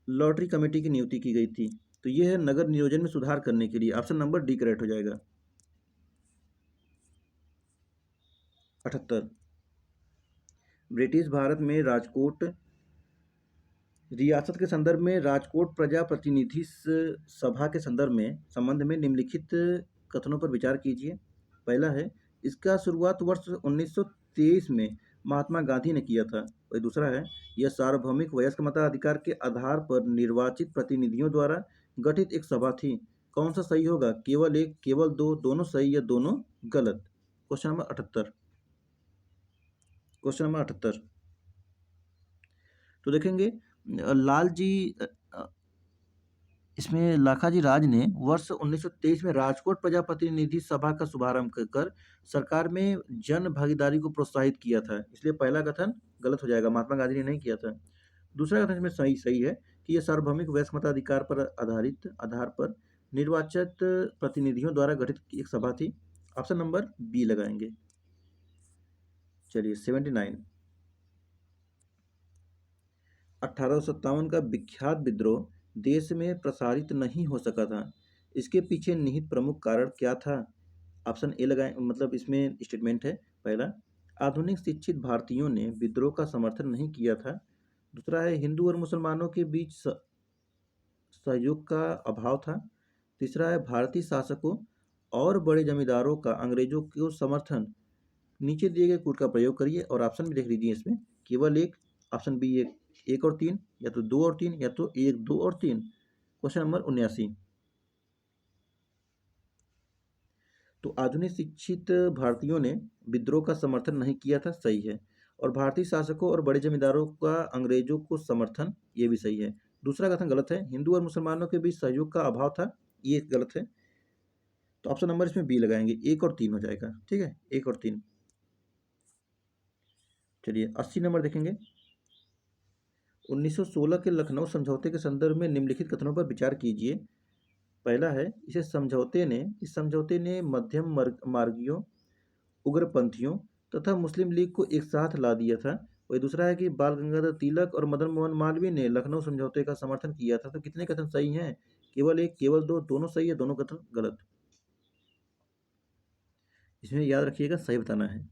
लॉटरी कमेटी की नियुक्ति की गई थी, तो यह है नगर नियोजन में सुधार करने के लिए। ऑप्शन नंबर डी करेक्ट हो जाएगा। 78। ब्रिटिश भारत में राजकोट रियासत के संदर्भ में राजकोट प्रजा प्रतिनिधि सभा के संबंध में निम्नलिखित कथनों पर विचार कीजिए। पहला है, इसका शुरुआत वर्ष 1923 में महात्मा गांधी ने किया था। और दूसरा है, यह सार्वभौमिक वयस्क मताधिकार के आधार पर निर्वाचित प्रतिनिधियों द्वारा गठित एक सभा थी। कौन सा सही होगा? केवल एक, केवल दो, दोनों सही या दोनों गलत। Question number 78। क्वेश्चन नंबर 78 तो देखेंगे, लाल जी इसमें लाखाजी राज ने वर्ष 1923 में राजकोट प्रजा प्रतिनिधि सभा का शुभारंभ कर सरकार में जन भागीदारी को प्रोत्साहित किया था, इसलिए पहला कथन गलत हो जाएगा, महात्मा गांधी ने नहीं किया था। दूसरा कथन इसमें सही है कि यह सार्वभौमिक वयस्क मताधिकार पर आधार पर निर्वाचित प्रतिनिधियों द्वारा गठित एक सभा थी। ऑप्शन नंबर बी लगाएंगे। चलिए 79। 1857 का विख्यात विद्रोह देश में प्रसारित नहीं हो सका था, इसके पीछे निहित प्रमुख कारण क्या था? ऑप्शन ए लगाएं, मतलब इसमें स्टेटमेंट है। पहला, आधुनिक शिक्षित भारतीयों ने विद्रोह का समर्थन नहीं किया था। दूसरा है, हिंदू और मुसलमानों के बीच सहयोग का अभाव था। तीसरा है, भारतीय शासकों और बड़े जमींदारों का अंग्रेजों को समर्थन। नीचे दिए गए कूट का प्रयोग करिए और ऑप्शन भी देख लीजिए इसमें, केवल एक, ऑप्शन बी एक और तीन, या तो 2 और 3, या तो 1, 2 और 3। Question number 79। तो आधुनिक शिक्षित भारतीयों ने विद्रोह का समर्थन नहीं किया था, सही है। और भारतीय शासकों और बड़े जमींदारों का अंग्रेजों को समर्थन, ये भी सही है। दूसरा कथन गलत है। हिंदू और मुसलमानों के बीच सहयोग का अभाव था, ये गलत है। तो ऑप्शन नंबर इसमें बी लगाएंगे, 1 और 3 हो जाएगा। ठीक है, 1 और 3। चलिए 80 नंबर देखेंगे। 1916 के लखनऊ समझौते के संदर्भ में निम्नलिखित कथनों पर विचार कीजिए। पहला है, इस समझौते ने मध्यम मार्गियों, उग्रपंथियों तथा मुस्लिम लीग को एक साथ ला दिया था। वही दूसरा है कि बाल गंगाधर तिलक और मदन मोहन मालवीय ने लखनऊ समझौते का समर्थन किया था। तो कितने कथन सही हैं? केवल 1, केवल 2, दोनों सही है, दोनों कथन गलत। इसमें याद रखिएगा, सही बताना है।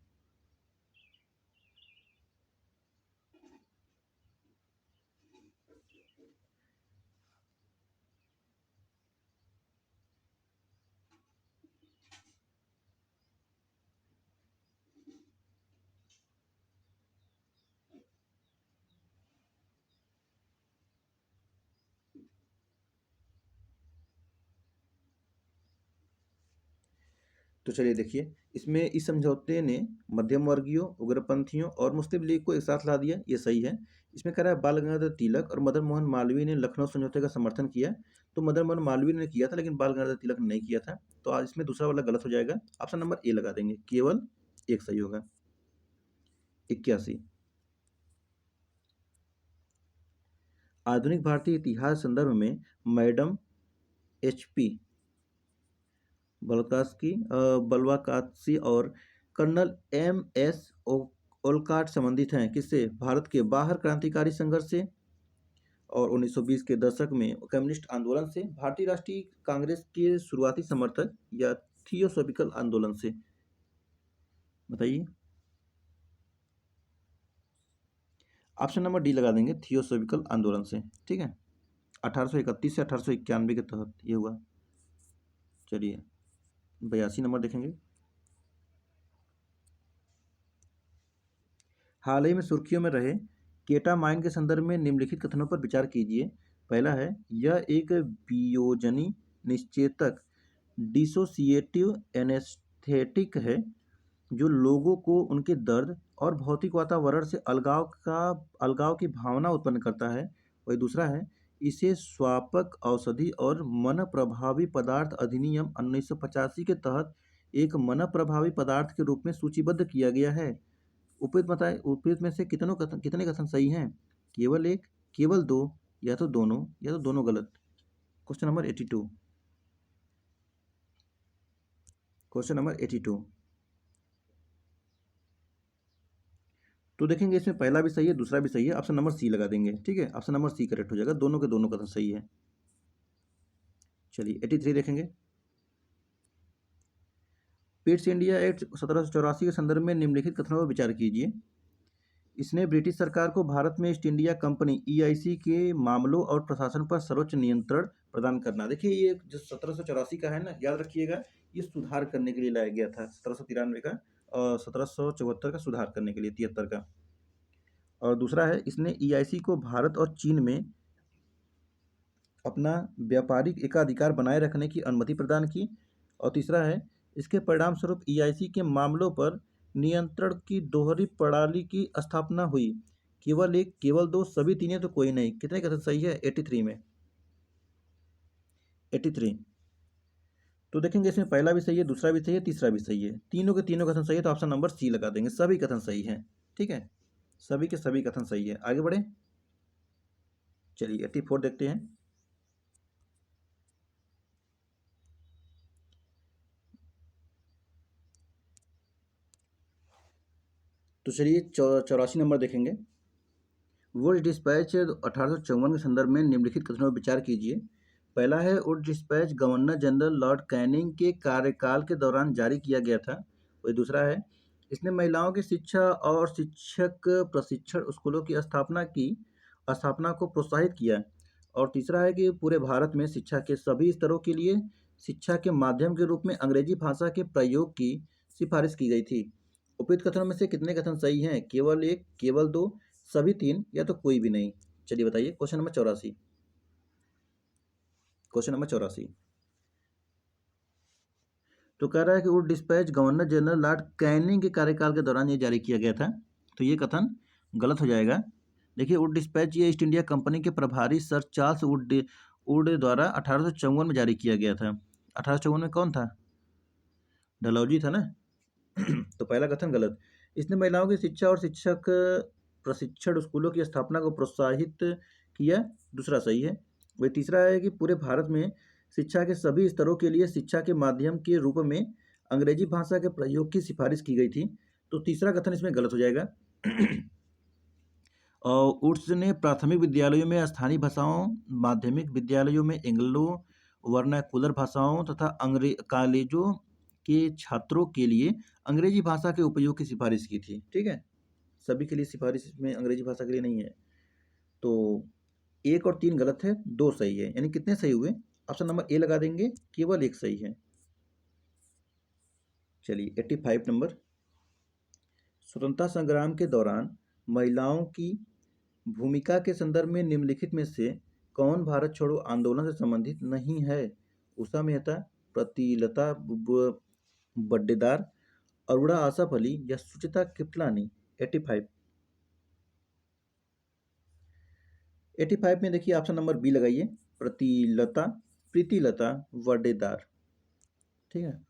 तो चलिए देखिए, इसमें इस समझौते ने मध्यम वर्गीयों, उग्रपंथियों और मुस्लिम लीग को एक साथ ला दिया, ये सही है। इसमें कह रहा है बाल गंगाधर तिलक और मदन मोहन मालवीय ने लखनऊ समझौते का समर्थन किया। तो मदन मोहन मालवीय ने किया था, लेकिन बाल गंगाधर तिलक ने नहीं किया था। तो आज इसमें दूसरा वाला गलत हो जाएगा। ऑप्शन नंबर ए लगा देंगे, केवल 1 सही होगा। 81। आधुनिक भारतीय इतिहास संदर्भ में मैडम HP बल्वाकासी और कर्नल MS ओलकॉट संबंधित हैं किससे? भारत के बाहर क्रांतिकारी संघर्ष से और 1920 के दशक में कम्युनिस्ट आंदोलन से, भारतीय राष्ट्रीय कांग्रेस के शुरुआती समर्थक या थियोसॉफिकल आंदोलन से? बताइए। ऑप्शन नंबर डी लगा देंगे, थियोसॉफिकल आंदोलन से। ठीक है, 1831 से 1891 के तहत ये हुआ। चलिए 82 नंबर देखेंगे। हाल ही में सुर्खियों में रहे केटामाइन के संदर्भ में निम्नलिखित कथनों पर विचार कीजिए। पहला है, यह एक वियोजनी निश्चेतक डिसोसिएटिव एनेस्थेटिक है जो लोगों को उनके दर्द और भौतिक वातावरण से अलगाव की भावना उत्पन्न करता है। वही दूसरा है, इसे स्वापक औषधि और मन प्रभावी पदार्थ अधिनियम 1985 के तहत एक मन प्रभावी पदार्थ के रूप में सूचीबद्ध किया गया है। उपयुक्त में से कितने कथन सही हैं? केवल 1, केवल 2, या तो दोनों गलत। Question number 82। Question number 82। तो देखेंगे, इसमें पहला भी सही है, दूसरा भी सही है। ऑप्शन नंबर सी लगा देंगे। ठीक है, ऑप्शन नंबर सी करेक्ट हो जाएगा, दोनों के दोनों कथन सही है। चलिए 83 देखेंगे। पिट्स इंडिया एक्ट 1784 के संदर्भ में निम्नलिखित कथनों पर विचार कीजिए। इसने ब्रिटिश सरकार को भारत में ईस्ट इंडिया कंपनी EIC के मामलों और प्रशासन पर सर्वोच्च नियंत्रण प्रदान करना। देखिए, ये जो 1784 का है ना, याद रखिएगा, ये सुधार करने के लिए लाया गया था। 1793 का और 1774 का सुधार करने के लिए, 73 का। और दूसरा है, इसने EIC को भारत और चीन में अपना व्यापारिक एकाधिकार बनाए रखने की अनुमति प्रदान की। और तीसरा है, इसके परिणाम स्वरूप EIC के मामलों पर नियंत्रण की दोहरी प्रणाली की स्थापना हुई। केवल 1, केवल 2, सभी तीन है तो कोई नहीं। कितने कथन सही है 83 में? 83। तो देखेंगे, इसमें पहला भी सही है, दूसरा भी सही है, तीसरा भी सही है, तीनों के तीनों कथन सही है। तो ऑप्शन नंबर सी लगा देंगे, सभी कथन सही हैं। ठीक है, सभी के सभी कथन सही है। आगे बढ़े, चलिए 84 देखते हैं। तो चलिए 84 नंबर देखेंगे। वुड डिस्पैच 1854 के संदर्भ में निम्नलिखित कथनों पर विचार कीजिए। पहला है, Wood dispatch governor general Lord Canning के कार्यकाल के दौरान जारी किया गया था। वही दूसरा है, इसने महिलाओं की शिक्षा और शिक्षक प्रशिक्षण स्कूलों की स्थापना को प्रोत्साहित किया। और तीसरा है कि पूरे भारत में शिक्षा के सभी स्तरों के लिए शिक्षा के माध्यम के रूप में अंग्रेजी भाषा के प्रयोग की सिफारिश की गई थी। उपयुक्त कथनों में से कितने कथन सही हैं? केवल 1, केवल 2, सभी तीन, या तो कोई भी नहीं। चलिए बताइए क्वेश्चन नंबर 84। क्वेश्चन नंबर 84 तो कह रहा है कि Wood dispatch governor general Lord Canning के कार्यकाल के दौरान ये जारी किया गया था। तो ये कथन गलत हो जाएगा। देखिए वुड डिस्पैच ये ईस्ट इंडिया कंपनी के प्रभारी सर चार्ल्स वुड द्वारा 1854 में जारी किया गया था। 1854 में कौन था? डलहौजी था ना। तो पहला कथन गलत। इसने महिलाओं की शिक्षा और शिक्षक प्रशिक्षण स्कूलों की स्थापना को प्रोत्साहित किया, दूसरा सही है। वही तीसरा है कि पूरे भारत में शिक्षा के सभी स्तरों के लिए शिक्षा के माध्यम के रूप में अंग्रेजी भाषा के प्रयोग की सिफारिश की गई थी। तो तीसरा कथन इसमें गलत हो जाएगा। और वुड्स ने प्राथमिक विद्यालयों में स्थानीय भाषाओं, माध्यमिक विद्यालयों में एंग्लो वर्नाकुलर भाषाओं तथा कॉलेजों के छात्रों के लिए अंग्रेजी भाषा के उपयोग की सिफारिश की थी। ठीक है, सभी के लिए सिफारिश इसमें अंग्रेजी भाषा के लिए नहीं है। तो 1 और 3 गलत है, 2 सही है, यानी कितने सही हुए? ऑप्शन नंबर ए लगा देंगे, केवल 1 सही है। चलिए 85 नंबर, स्वतंत्रता संग्राम के दौरान महिलाओं की भूमिका के संदर्भ में निम्नलिखित में से कौन भारत छोड़ो आंदोलन से संबंधित नहीं है? उषा मेहता, प्रतिलता बड्डेदार, अरुणा आसफ अली या सुचिता कृपलानी। 85 में देखिए ऑप्शन नंबर बी लगाइए, प्रीतिलता वड्डेदार। ठीक है,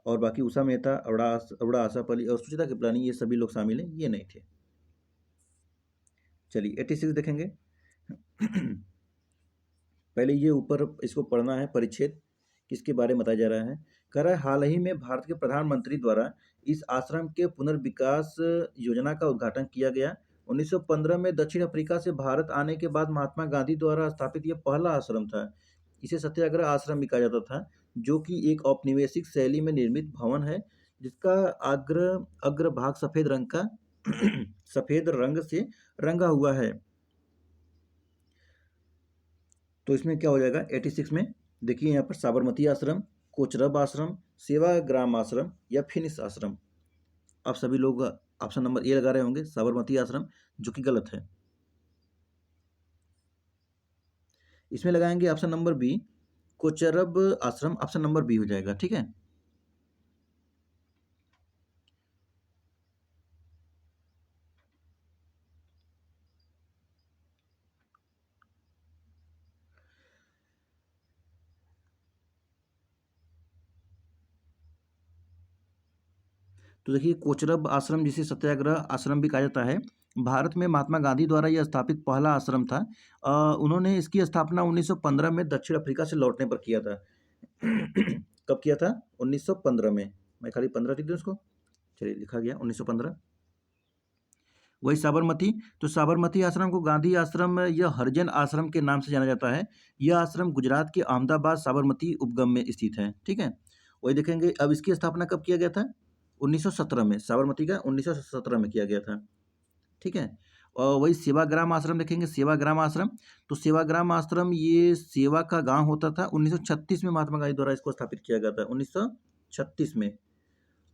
और बाकी उषा मेहता, अरुणा आसफ अली और सुचिता कृपलानी ये सभी लोग शामिल हैं, ये नहीं थे। चलिए 86 देखेंगे। पहले ये ऊपर इसको पढ़ना है, परिच्छेद किसके बारे में बताया जा रहा है। कह रहा है हाल ही में भारत के प्रधानमंत्री द्वारा इस आश्रम के पुनर्विकास योजना का उद्घाटन किया गया। 1915 में दक्षिण अफ्रीका से भारत आने के बाद महात्मा गांधी द्वारा स्थापित यह पहला आश्रम था। इसे सत्याग्रह आश्रम भी कहा जाता था, जो कि एक औपनिवेशिक शैली में निर्मित भवन है, जिसका अग्र भाग सफेद रंग का सफेद रंग से रंगा हुआ है। तो इसमें क्या हो जाएगा 86 में? देखिए यहाँ पर साबरमती आश्रम, कोचरब आश्रम, सेवाग्राम आश्रम या फिनिक्स आश्रम। आप सभी लोग ऑप्शन नंबर ए लगा रहे होंगे, साबरमती आश्रम, जो कि गलत है। इसमें लगाएंगे ऑप्शन नंबर बी, कोचरब आश्रम, ऑप्शन नंबर बी हो जाएगा। ठीक है, तो देखिए कोचरब आश्रम जिसे सत्याग्रह आश्रम भी कहा जाता है, भारत में महात्मा गांधी द्वारा यह स्थापित पहला आश्रम था। उन्होंने इसकी स्थापना 1915 में दक्षिण अफ्रीका से लौटने पर किया था। कब किया था? 1915 में। मैं खाली 15 थी उसको, चलिए लिखा गया 1915। वही साबरमती, तो साबरमती आश्रम को गांधी आश्रम या हरिजन आश्रम के नाम से जाना जाता है। यह आश्रम गुजरात के अहमदाबाद साबरमती उपगम में स्थित है। ठीक है, वही देखेंगे अब इसकी स्थापना कब किया गया था? 1917 में। साबरमती का 1917 में किया गया था। ठीक है, और वही सेवाग्राम आश्रम देखेंगे, सेवाग्राम आश्रम, तो सेवाग्राम आश्रम ये सेवा का गांव होता था। 1936 में महात्मा गांधी द्वारा इसको स्थापित किया गया था, 1936 में।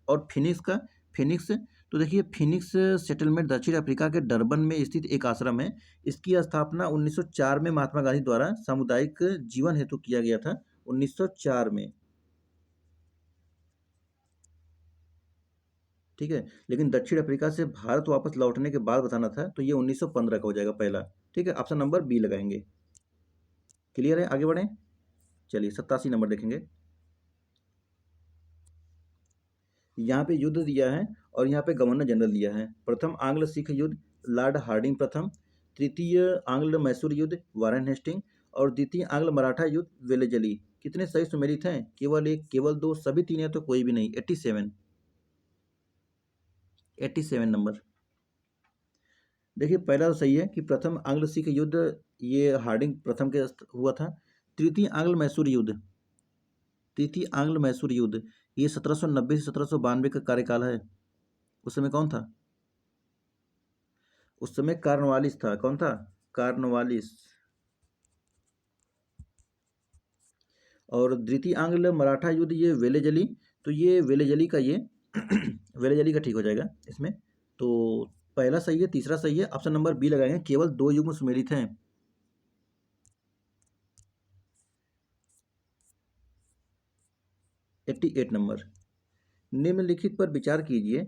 और फिनिक्स, तो देखिए फिनिक्स सेटलमेंट दक्षिण अफ्रीका के डरबन में स्थित एक आश्रम है। इसकी स्थापना 1904 में महात्मा गांधी द्वारा सामुदायिक जीवन हेतु किया गया था, 1904 में। ठीक है, लेकिन दक्षिण अफ्रीका से भारत वापस लौटने के बाद बताना था, तो ये 1915 का हो जाएगा पहला। ठीक है, ऑप्शन नंबर बी लगाएंगे। क्लियर है, आगे बढ़ें। चलिए 87 नंबर देखेंगे। यहाँ पे युद्ध दिया है और यहाँ पे गवर्नर जनरल दिया है। प्रथम आंग्ल सिख युद्ध लॉर्ड हार्डिंग प्रथम, तृतीय आंग्ल मैसूर युद्ध वारेन हेस्टिंग और द्वितीय आंग्ल मराठा युद्ध वेलेजली। कितने सही सुमेलित हैं? केवल 1, केवल 2, सभी 3 है तो कोई भी नहीं। 87 नंबर। देखिए पहला तो सही है कि प्रथम आंग्ल सिख युद्ध ये हार्डिंग प्रथम के हुआ था। तृतीय आंग्ल मैसूर युद्ध ये 1790 से 1792 का कार्यकाल है। उस समय कौन था? उस समय कार्नवालिस था। कौन था? कार्नवालिस। और द्वितीय आंग्ल मराठा युद्ध ये वेलेजली, तो ये वेलेजली का ये वेलेजली का ठीक हो जाएगा इसमें। तो पहला सही है, तीसरा सही है, ऑप्शन नंबर बी लगाएंगे, केवल 2 युग्म सुमेलित हैं। 88 नंबर, निम्नलिखित पर विचार कीजिए।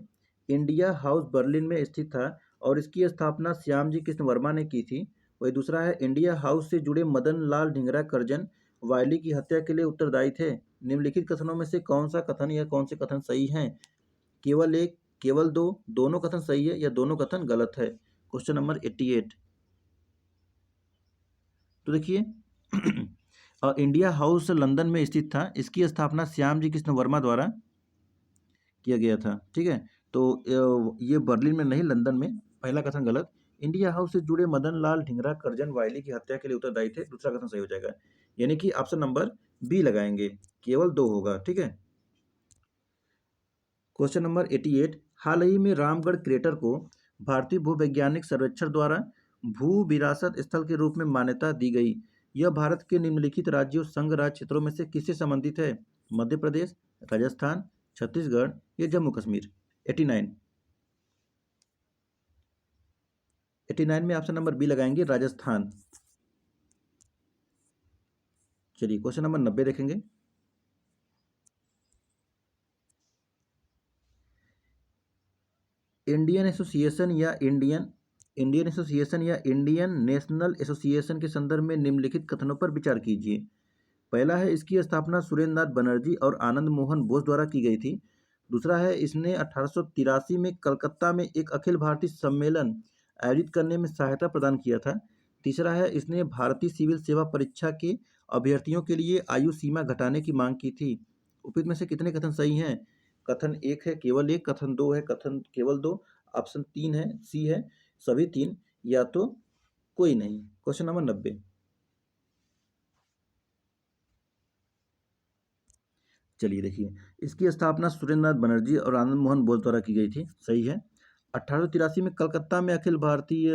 इंडिया हाउस बर्लिन में स्थित था और इसकी स्थापना श्यामजी कृष्ण वर्मा ने की थी। वही दूसरा है, इंडिया हाउस से जुड़े मदन लाल ढींगरा करजन वायली की हत्या के लिए उत्तरदायी थे। निम्नलिखित कथनों में से कौन सा कथन या कौन से कथन सही हैं? केवल एक, केवल दो, दोनों कथन सही है या दोनों कथन गलत है? Question number 88। तो देखिए इंडिया हाउस लंदन में स्थित था, इसकी स्थापना श्यामजी कृष्ण वर्मा द्वारा किया गया था। ठीक है, तो ये बर्लिन में नहीं, लंदन में। पहला कथन गलत। इंडिया हाउस से जुड़े मदन लाल ढींगरा करजन वायली की हत्या के लिए उत्तरदायी थे, दूसरा कथन सही हो जाएगा, यानी कि ऑप्शन नंबर बी लगाएंगे, केवल 2 होगा। ठीक है, क्वेश्चन नंबर 88। हाल ही में रामगढ़ क्रेटर को भारतीय भूवैज्ञानिक सर्वेक्षण द्वारा भू विरासत स्थल के रूप में मान्यता दी गई। यह भारत के निम्नलिखित राज्यों संघ राज्य क्षेत्रों में से किससे संबंधित है? मध्य प्रदेश, राजस्थान, छत्तीसगढ़ या जम्मू कश्मीर? 89। 89 में ऑप्शन नंबर बी लगाएंगे, राजस्थान। चलिए क्वेश्चन नंबर 90 देखेंगे। इंडियन एसोसिएशन या इंडियन एसोसिएशन या इंडियन नेशनल एसोसिएशन के संदर्भ में निम्नलिखित कथनों पर विचार कीजिए। पहला है, इसकी स्थापना सुरेंद्र नाथ बनर्जी और आनंद मोहन बोस द्वारा की गई थी। दूसरा है, इसने 1883 में कलकत्ता में एक अखिल भारतीय सम्मेलन आयोजित करने में सहायता प्रदान किया था। तीसरा है, इसने भारतीय सिविल सेवा परीक्षा के अभ्यर्थियों के लिए आयु सीमा घटाने की मांग की थी। उपयुक्त में से कितने कथन सही हैं? कथन एक है केवल एक, कथन दो है कथन केवल दो, ऑप्शन तीन है, सी है सभी तीन, या तो कोई नहीं। Question number 90। चलिए देखिए, इसकी स्थापना सुरेंद्र नाथ बनर्जी और आनंद मोहन बोस द्वारा की गई थी, सही है। 1883 में कलकत्ता में अखिल भारतीय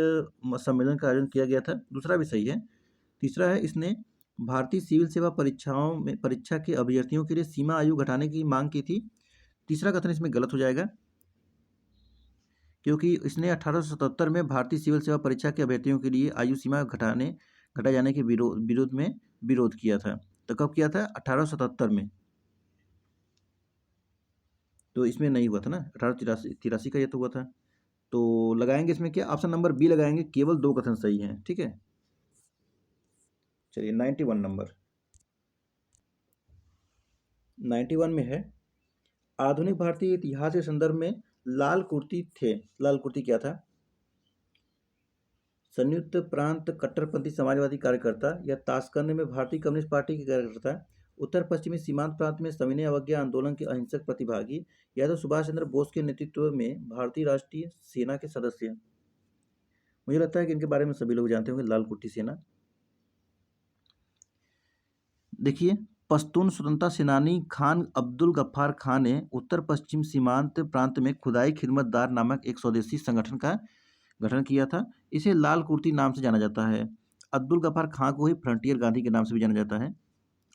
सम्मेलन का आयोजन किया गया था, दूसरा भी सही है। तीसरा है, इसने भारतीय सिविल सेवा परीक्षाओं में परीक्षा के अभ्यर्थियों के लिए सीमा आयु घटाने की मांग की थी। तीसरा कथन इसमें गलत हो जाएगा, क्योंकि इसने 1877 में भारतीय सिविल सेवा परीक्षा के अभ्यर्थियों के लिए आयु सीमा घटाए जाने के विरोध में विरोध किया था। तो कब किया था? 1877 में। तो इसमें नहीं हुआ था ना, 1883 का ये तो हुआ था। तो लगाएंगे इसमें क्या? ऑप्शन नंबर बी लगाएंगे, केवल 2 कथन सही हैं। ठीक है, चलिए 91 नंबर। 91 में है, आधुनिक भारतीय इतिहास के संदर्भ में लाल कुर्ती थे। लाल कुर्ती क्या था? संयुक्त प्रांत कट्टरपंथी समाजवादी कार्यकर्ता या ताशकंद में भारतीय कम्युनिस्ट पार्टी के कार्यकर्ता, उत्तर पश्चिमी सीमांत प्रांत में सविनय अवज्ञा आंदोलन के अहिंसक प्रतिभागी, या तो सुभाष चंद्र बोस के नेतृत्व में भारतीय राष्ट्रीय सेना के सदस्य। मुझे लगता है कि इनके बारे में सभी लोग जानते होंगे, लाल कुर्ती सेना। देखिए, पश्तून स्वतंत्रता सेनानी खान अब्दुल गफ्फार खान ने उत्तर पश्चिम सीमांत प्रांत में खुदाई खिदमतदार नामक एक स्वदेशी संगठन का गठन किया था। इसे लाल कुर्ती नाम से जाना जाता है। अब्दुल गफ्फार खान को ही फ्रंटियर गांधी के नाम से भी जाना जाता है।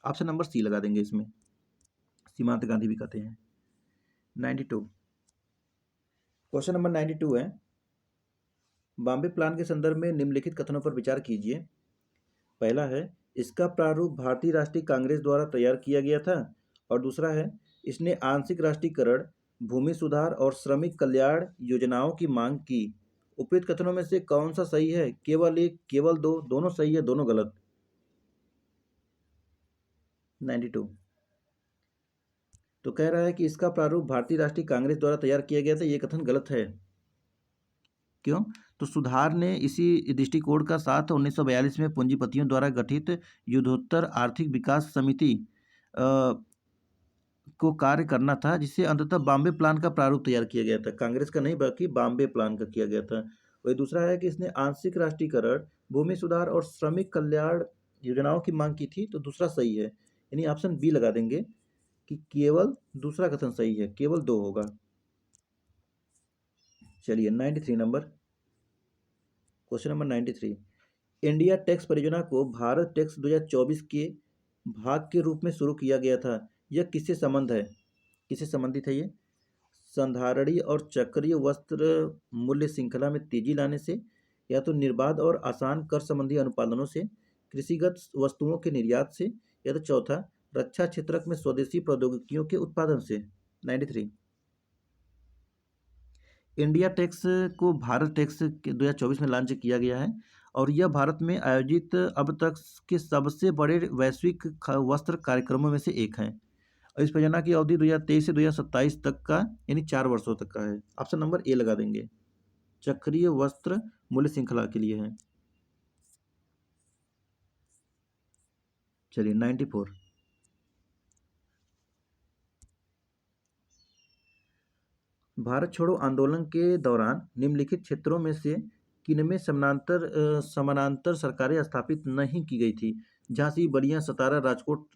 ऑप्शन नंबर सी लगा देंगे इसमें, सीमांत गांधी भी कहते हैं। 92, क्वेश्चन नंबर 92 है, बॉम्बे प्लान के संदर्भ में निम्नलिखित कथनों पर विचार कीजिए। पहला है, इसका प्रारूप भारतीय राष्ट्रीय कांग्रेस द्वारा तैयार किया गया था। और दूसरा है, इसने आंशिक राष्ट्रीयकरण, भूमि सुधार और श्रमिक कल्याण योजनाओं की मांग की। उपयुक्त कथनों में से कौन सा सही है? केवल एक, केवल दो, दोनों सही है, दोनों गलत? 92, तो कह रहा है कि इसका प्रारूप भारतीय राष्ट्रीय कांग्रेस द्वारा तैयार किया गया था, ये कथन गलत है। क्यों? तो सुधार ने इसी दृष्टिकोण का साथ 1942 में पूंजीपतियों द्वारा गठित युद्धोत्तर आर्थिक विकास समिति को कार्य करना था, जिससे अंततः बॉम्बे प्लान का प्रारूप तैयार किया गया था। कांग्रेस का नहीं, बल्कि बॉम्बे प्लान का किया गया था। वही दूसरा है कि इसने आंशिक राष्ट्रीयकरण, भूमि सुधार और श्रमिक कल्याण योजनाओं की मांग की थी, तो दूसरा सही है, यानी ऑप्शन बी लगा देंगे कि केवल दूसरा कथन सही है, केवल 2 होगा। चलिए 93 number, question number 93, India tax परियोजना को भारत टैक्स 2024 के भाग के रूप में शुरू किया गया था। यह किससे संबंध है? किससे संबंधित है ये? संधारणी और चक्रीय वस्त्र मूल्य श्रृंखला में तेजी लाने से, या तो निर्बाध और आसान कर संबंधी अनुपालनों से, कृषिगत वस्तुओं के निर्यात से, या तो चौथा रक्षा क्षेत्रक में स्वदेशी प्रौद्योगिकियों के उत्पादन से। 93। इंडिया टैक्स को भारत टैक्स के 2024 में लॉन्च किया गया है और यह भारत में आयोजित अब तक के सबसे बड़े वैश्विक वस्त्र कार्यक्रमों में से एक है। और इस परियोजना की अवधि 2023 से 2027 तक का यानी 4 वर्षों तक का है। ऑप्शन नंबर ए लगा देंगे, चक्रीय वस्त्र मूल्य श्रृंखला के लिए है। चलिए 94। भारत छोड़ो आंदोलन के दौरान निम्नलिखित क्षेत्रों में से किनमें समानांतर सरकारें स्थापित नहीं की गई थी? झांसी, बलिया, सतारा, राजकोट।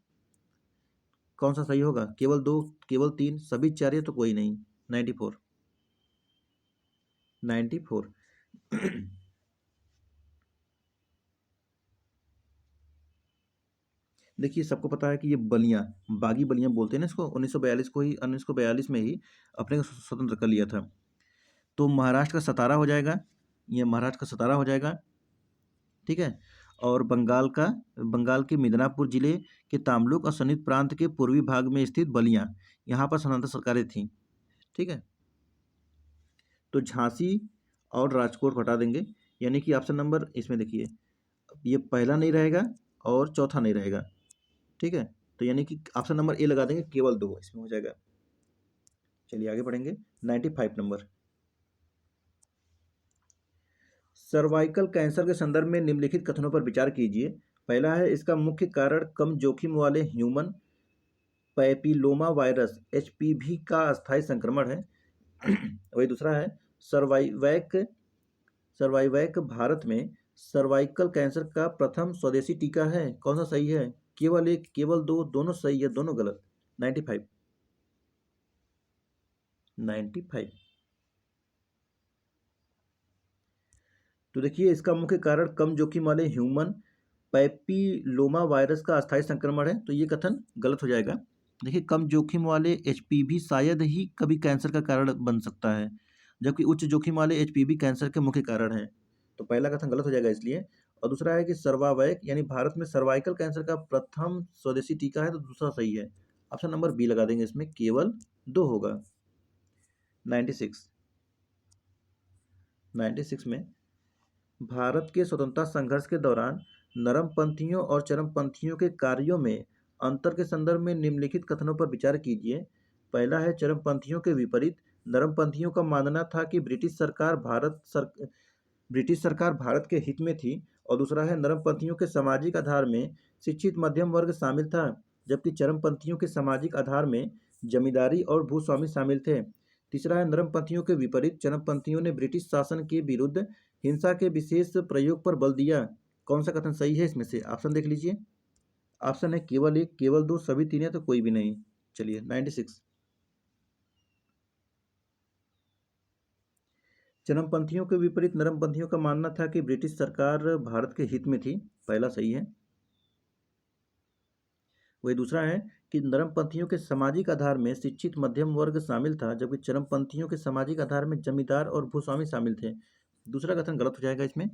कौन सा सही होगा? केवल 2, केवल 3, सभी 4 या तो कोई नहीं। 94। 94। देखिए सबको पता है कि ये बलिया, बागी बलिया बोलते हैं ना इसको, 1942 में ही अपने को स्वतंत्र कर लिया था। तो महाराष्ट्र का सतारा हो जाएगा, ये महाराष्ट्र का सतारा हो जाएगा, ठीक है। और बंगाल के मिदनापुर जिले के तामलुक और सनित प्रांत के पूर्वी भाग में स्थित बलिया, यहाँ पर समानांतर सरकारें थीं, ठीक है। तो झांसी और राजकोट को हटा देंगे, यानी कि ऑप्शन नंबर इसमें देखिए, ये पहला नहीं रहेगा और चौथा नहीं रहेगा, ठीक है। तो यानी कि ऑप्शन नंबर ए लगा देंगे, केवल 2 इसमें हो जाएगा। चलिए आगे बढ़ेंगे। 95 नंबर, सर्वाइकल कैंसर के संदर्भ में निम्नलिखित कथनों पर विचार कीजिए। पहला है, इसका मुख्य कारण कम जोखिम वाले ह्यूमन पैपिलोमा वायरस HPV का अस्थायी संक्रमण है। वही दूसरा है, सर्वाइवैक भारत में सर्वाइकल कैंसर का प्रथम स्वदेशी टीका है। कौन सा सही है? केवल 1, केवल 2, दोनों सही है, दोनों गलत। 95। तो देखिए इसका मुख्य कारण कम जोखिम वाले ह्यूमन पैपिलोमा वायरस का अस्थायी संक्रमण है, तो ये कथन गलत हो जाएगा। देखिए कम जोखिम वाले HPV शायद ही कभी कैंसर का कारण बन सकता है, जबकि उच्च जोखिम वाले HPV कैंसर के मुख्य कारण हैं, तो पहला कथन गलत हो जाएगा इसलिए। और दूसरा है कि सर्वावैक यानी भारत में सर्वाइकल कैंसर का प्रथम स्वदेशी टीका है, तो दूसरा सही है। ऑप्शन नंबर बी लगा देंगे, इसमें केवल 2 होगा। 96 में भारत के स्वतंत्रता संघर्ष के दौरान नरमपंथियों और चरमपंथियों के कार्यों में अंतर के संदर्भ में निम्नलिखित कथनों पर विचार कीजिए। पहला है, चरमपंथियों के विपरीत नरमपंथियों का मानना था कि ब्रिटिश सरकार भारत के हित में थी। और दूसरा है, नरमपंथियों के सामाजिक आधार में शिक्षित मध्यम वर्ग शामिल था, जबकि चरमपंथियों के सामाजिक आधार में जमींदारी और भूस्वामी शामिल थे। तीसरा है, नरमपंथियों के विपरीत चरमपंथियों ने ब्रिटिश शासन के विरुद्ध हिंसा के विशेष प्रयोग पर बल दिया। कौन सा कथन सही है इसमें से? ऑप्शन देख लीजिए। ऑप्शन है केवल 1, केवल 2, सभी 3 है तो कोई भी नहीं। चलिए 96। चरमपंथियों के विपरीत नरमपंथियों का मानना था कि ब्रिटिश सरकार भारत के हित में थी, पहला सही है। वही दूसरा है कि नरमपंथियों के सामाजिक आधार में शिक्षित मध्यम वर्ग शामिल था, जबकि चरमपंथियों के सामाजिक आधार में जमींदार और भूस्वामी शामिल थे। दूसरा कथन गलत हो जाएगा इसमें।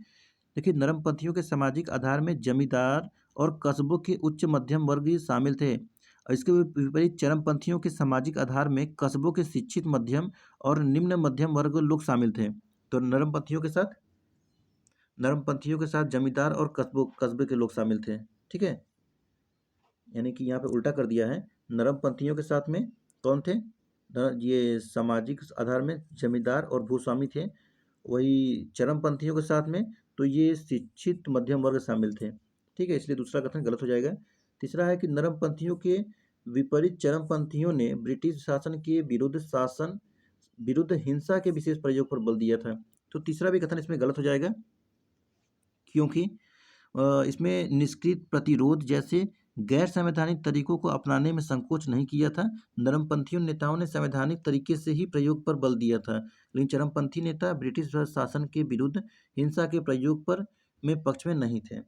देखिए नरमपंथियों के सामाजिक आधार में जमींदार और कस्बों के उच्च मध्यम वर्ग ही शामिल थे, और इसके विपरीत चरमपंथियों के सामाजिक आधार में कस्बों के शिक्षित मध्यम और निम्न मध्यम वर्ग लोग शामिल थे। तो नरमपंथियों के साथ जमींदार और कस्बे के लोग शामिल थे, ठीक है। यानी कि यहाँ पे उल्टा कर दिया है, नरमपंथियों के साथ में कौन थे? ये सामाजिक आधार में जमींदार और भूस्वामी थे। वही चरमपंथियों के साथ में तो ये शिक्षित मध्यम वर्ग शामिल थे, ठीक है, इसलिए दूसरा कथन गलत हो जाएगा। तीसरा है कि नरमपंथियों के विपरीत चरमपंथियों ने ब्रिटिश शासन के विरुद्ध हिंसा के विशेष प्रयोग पर बल दिया था, तो तीसरा भी कथन इसमें गलत हो जाएगा, क्योंकि इसमें निष्क्रिय प्रतिरोध जैसे गैर संवैधानिक तरीकों को अपनाने में संकोच नहीं किया था। नरमपंथियों नेताओं ने संवैधानिक तरीके से ही प्रयोग पर बल दिया था, लेकिन चरमपंथी नेता ब्रिटिश शासन के विरुद्ध हिंसा के प्रयोग पर में पक्ष में नहीं थे।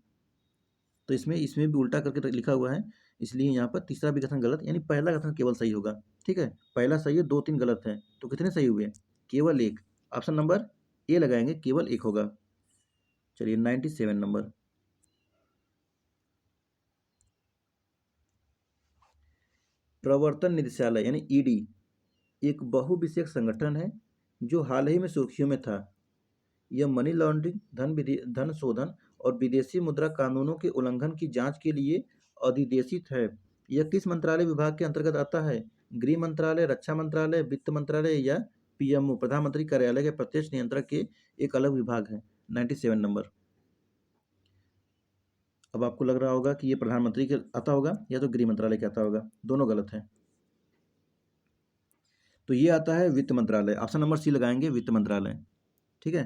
तो इसमें भी उल्टा करके लिखा हुआ है, इसलिए यहाँ पर तीसरा भी कथन गलत, यानी पहला कथन केवल सही होगा। ठीक है, पहला सही है, 2-3 गलत है, तो कितने सही हुए? केवल एक। ऑप्शन नंबर ए लगाएंगे, केवल एक होगा। चलिए 97 नंबर। प्रवर्तन निदेशालय यानी ईडी एक बहुविषयक संगठन है जो हाल ही में सुर्खियों में था। यह मनी लॉन्ड्रिंग, धन शोधन और विदेशी मुद्रा कानूनों के उल्लंघन की जांच के लिए अधिदेशित है। यह किस मंत्रालय विभाग के अंतर्गत आता है? गृह मंत्रालय, रक्षा मंत्रालय, वित्त मंत्रालय या पीएमओ प्रधानमंत्री कार्यालय के प्रत्यक्ष नियंत्रक के एक अलग विभाग है। 97 नंबर। अब आपको लग रहा होगा कि ये प्रधानमंत्री के आता होगा या तो गृह मंत्रालय के आता होगा, दोनों गलत है। तो ये आता है वित्त मंत्रालय। ऑप्शन नंबर सी लगाएंगे, वित्त मंत्रालय। ठीक है,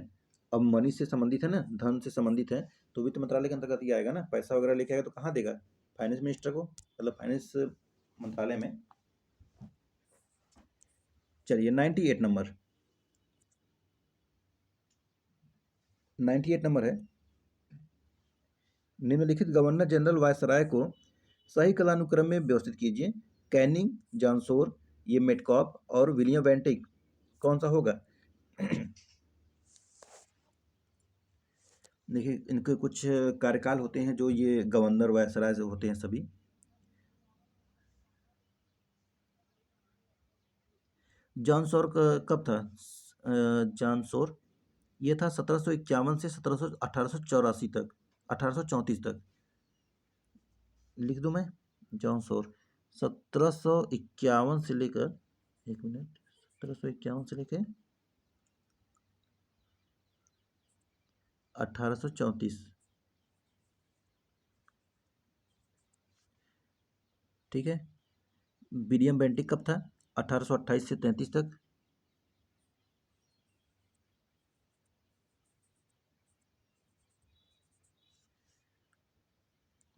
अब मनी से संबंधित है ना, धन से संबंधित है, तो वित्त मंत्रालय के अंतर्गत ये आएगा ना। पैसा वगैरह लेके आएगा तो कहाँ देगा? फाइनेंस मिनिस्टर को, मतलब फाइनेंस मंत्रालय में। चलिए 98 नंबर। 98 नंबर है, निम्नलिखित गवर्नर जनरल वायसराय को सही कालानुक्रम में व्यवस्थित कीजिए। कैनिंग, जॉनसोर, ये मेटकॉप और विलियम वेंटिक, कौन सा होगा? देखिए, इनके कुछ कार्यकाल होते हैं जो ये गवर्नर वायसराय से होते हैं सभी। जॉनसोर कब था? जॉनसोर ये था 1751 से 1884 तक, 1834 तक। लिख दूं मैं? जॉनसोर 1751 से लेकर, एक मिनट, 1751 से लेकर 1834। ठीक है, विलियम बेंटिक कब था? 1828 से 33 तक।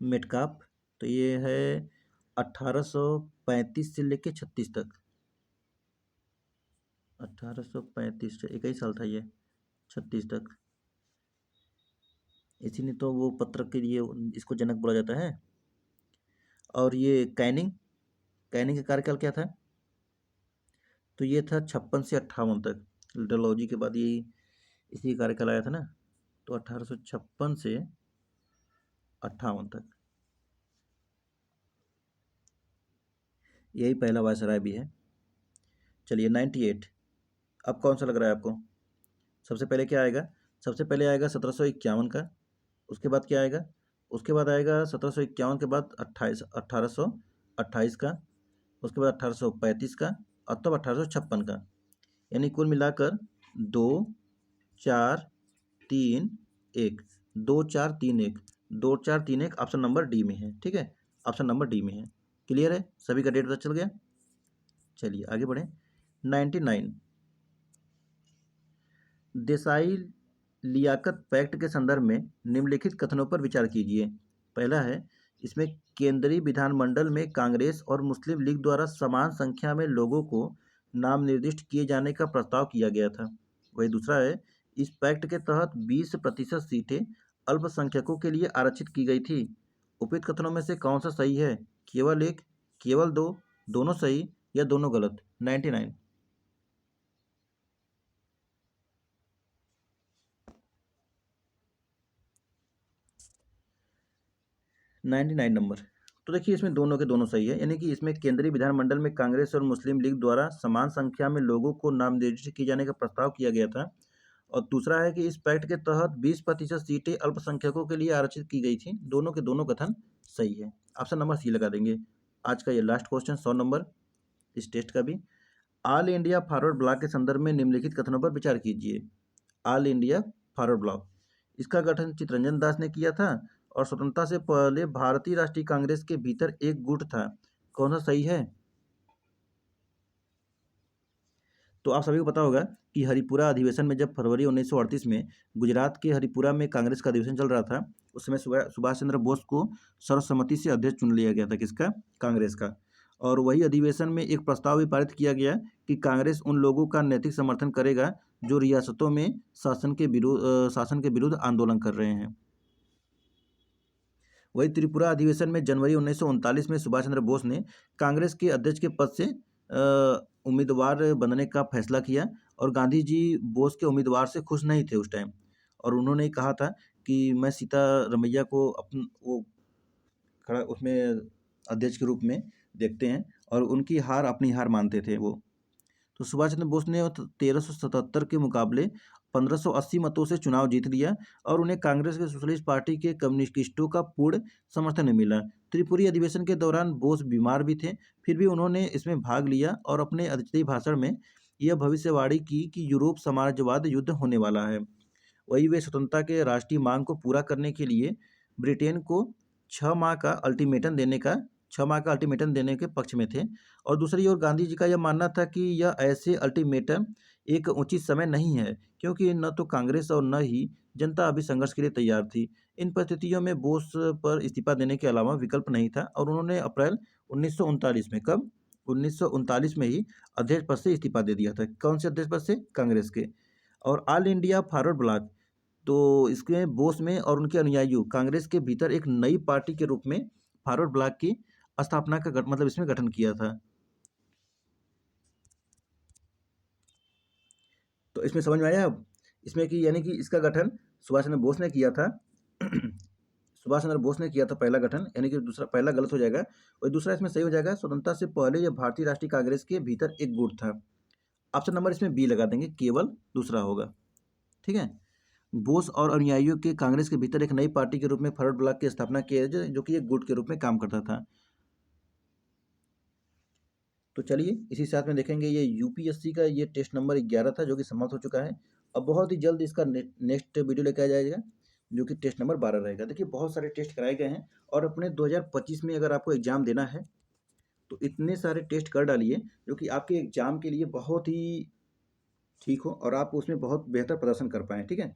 मेटकाप तो ये है 1835 से लेके 36 तक। 1835 से 21 साल था ये, 36 तक। इसीलिए तो वो पत्र के लिए इसको जनक बोला जाता है। और ये कैनिंग, कैनिंग का कार्यकाल क्या था? तो ये था 56 से 58 तक। डलहौजी के बाद ये इसी कार्यकाल आया था ना, तो 1856 से 58 तक। यही पहला वायसराय भी है। चलिए 98। अब कौन सा लग रहा है आपको? सबसे पहले क्या आएगा? सबसे पहले आएगा 1751 का। उसके बाद क्या आएगा? उसके बाद आएगा 1751 के बाद 1828 का। उसके बाद 1835 का, और तब 1856 का। यानी कुल मिलाकर 2 4 3 1, 2 4 3 1, 2 4 3 1 ऑप्शन नंबर डी में है। ठीक है, ऑप्शन नंबर डी में है। क्लियर है? सभी का डेट पता चल गया। चलिए आगे बढ़ें। 99। देसाई लियाकत पैक्ट के संदर्भ में निम्नलिखित कथनों पर विचार कीजिए। पहला है, इसमें केंद्रीय विधानमंडल में कांग्रेस और मुस्लिम लीग द्वारा समान संख्या में लोगों को नाम निर्दिष्ट किए जाने का प्रस्ताव किया गया था। वही दूसरा है, इस पैक्ट के तहत 20% सीटें अल्पसंख्यकों के लिए आरक्षित की गई थी। उपयुक्त कथनों में से कौन सा सही है? केवल एक, केवल दो, दोनों सही या दोनों गलत? 99। 99 नंबर। तो देखिए, इसमें दोनों के दोनों सही है, यानी कि इसमें केंद्रीय विधानमंडल में कांग्रेस और मुस्लिम लीग द्वारा समान संख्या में लोगों को नाम निर्दिष्ट किए जाने का प्रस्ताव किया गया था। और दूसरा है कि इस पैक्ट के तहत 20% सीटें अल्पसंख्यकों के लिए आरक्षित की गई थी। दोनों के दोनों कथन सही है। ऑप्शन नंबर सी लगा देंगे। आज का ये लास्ट क्वेश्चन 100 नंबर इस टेस्ट का भी। ऑल इंडिया फॉरवर्ड ब्लॉक के संदर्भ में निम्नलिखित कथनों पर विचार कीजिए। ऑल इंडिया फॉरवर्ड ब्लॉक, इसका गठन चितरंजन दास ने किया था और स्वतंत्रता से पहले भारतीय राष्ट्रीय कांग्रेस के भीतर एक गुट था। कौन सा सही है? तो आप सभी को पता होगा कि हरिपुरा अधिवेशन में जब फरवरी 1938 में गुजरात के हरिपुरा में कांग्रेस का अधिवेशन चल रहा था, उस समय सुभाष चंद्र बोस को सर्वसम्मति से अध्यक्ष चुन लिया गया था। किसका? कांग्रेस का। और वही अधिवेशन में एक प्रस्ताव भी पारित किया गया कि कांग्रेस उन लोगों का नैतिक समर्थन करेगा जो रियासतों में शासन के विरुद्ध आंदोलन कर रहे हैं। वही त्रिपुरा अधिवेशन में जनवरी 1939 में सुभाष चंद्र बोस ने कांग्रेस के अध्यक्ष के पद से उम्मीदवार बनने का फैसला किया और गांधी जी बोस के उम्मीदवार से खुश नहीं थे उस टाइम और उन्होंने कहा था कि मैं सीतारमैया को वो खड़ा उसमें अध्यक्ष के रूप में देखते हैं और उनकी हार अपनी हार मानते थे वो। तो सुभाष चंद्र बोस ने 1377 के मुकाबले 1580 मतों से चुनाव जीत लिया और उन्हें कांग्रेस के सोशलिस्ट पार्टी के कम्युनिस्टों का पूर्ण समर्थन मिला। त्रिपुरी अधिवेशन के दौरान बोस बीमार भी थे, फिर भी उन्होंने इसमें भाग लिया और अपने अदिति भाषण में यह भविष्यवाणी की कि यूरोप साम्राज्यवाद युद्ध होने वाला है। वही वे स्वतंत्रता के राष्ट्रीय मांग को पूरा करने के लिए ब्रिटेन को 6 माह का अल्टीमेटम देने के पक्ष में थे और दूसरी ओर गांधी जी का यह मानना था कि यह ऐसे अल्टीमेटम एक उचित समय नहीं है क्योंकि न तो कांग्रेस और न ही जनता अभी संघर्ष के लिए तैयार थी। इन परिस्थितियों में बोस पर इस्तीफा देने के अलावा विकल्प नहीं था और उन्होंने अप्रैल 1939 में कब 1939 में ही अध्यक्ष पद से इस्तीफा दे दिया था। कौन से अध्यक्ष पद से? कांग्रेस के। और ऑल इंडिया फॉरवर्ड ब्लॉक, तो इसमें बोस में और उनके अनुयायियों कांग्रेस के भीतर एक नई पार्टी के रूप में फॉरवर्ड ब्लॉक की स्थापना का मतलब इसमें गठन किया था। तो इसमें समझ में आया अब इसमें कि यानी कि इसका गठन सुभाष चंद्र बोस ने किया था। सुभाष चंद्र बोस ने किया था पहला गठन, यानी कि दूसरा पहला गलत हो जाएगा और दूसरा इसमें सही हो जाएगा। स्वतंत्रता से पहले यह भारतीय राष्ट्रीय कांग्रेस के भीतर एक गुट था। ऑप्शन नंबर इसमें बी लगा देंगे, केवल दूसरा होगा। ठीक है। बोस और अनुयायियों के कांग्रेस के भीतर एक नई पार्टी के रूप में फॉरवर्ड ब्लॉक की स्थापना की जो कि एक गुट के रूप में काम करता था। तो चलिए इसी साथ में देखेंगे ये यूपीएससी का ये टेस्ट नंबर 11 था जो कि समाप्त हो चुका है। अब बहुत ही जल्द इसका नेक्स्ट वीडियो लेकर आ जाएगा जो कि टेस्ट नंबर 12 रहेगा। देखिए बहुत सारे टेस्ट कराए गए हैं और अपने 2025 में अगर आपको एग्जाम देना है तो इतने सारे टेस्ट कर डालिए जो कि आपके एग्जाम के लिए बहुत ही ठीक हो और आप उसमें बहुत बेहतर प्रदर्शन कर पाएँ। ठीक है।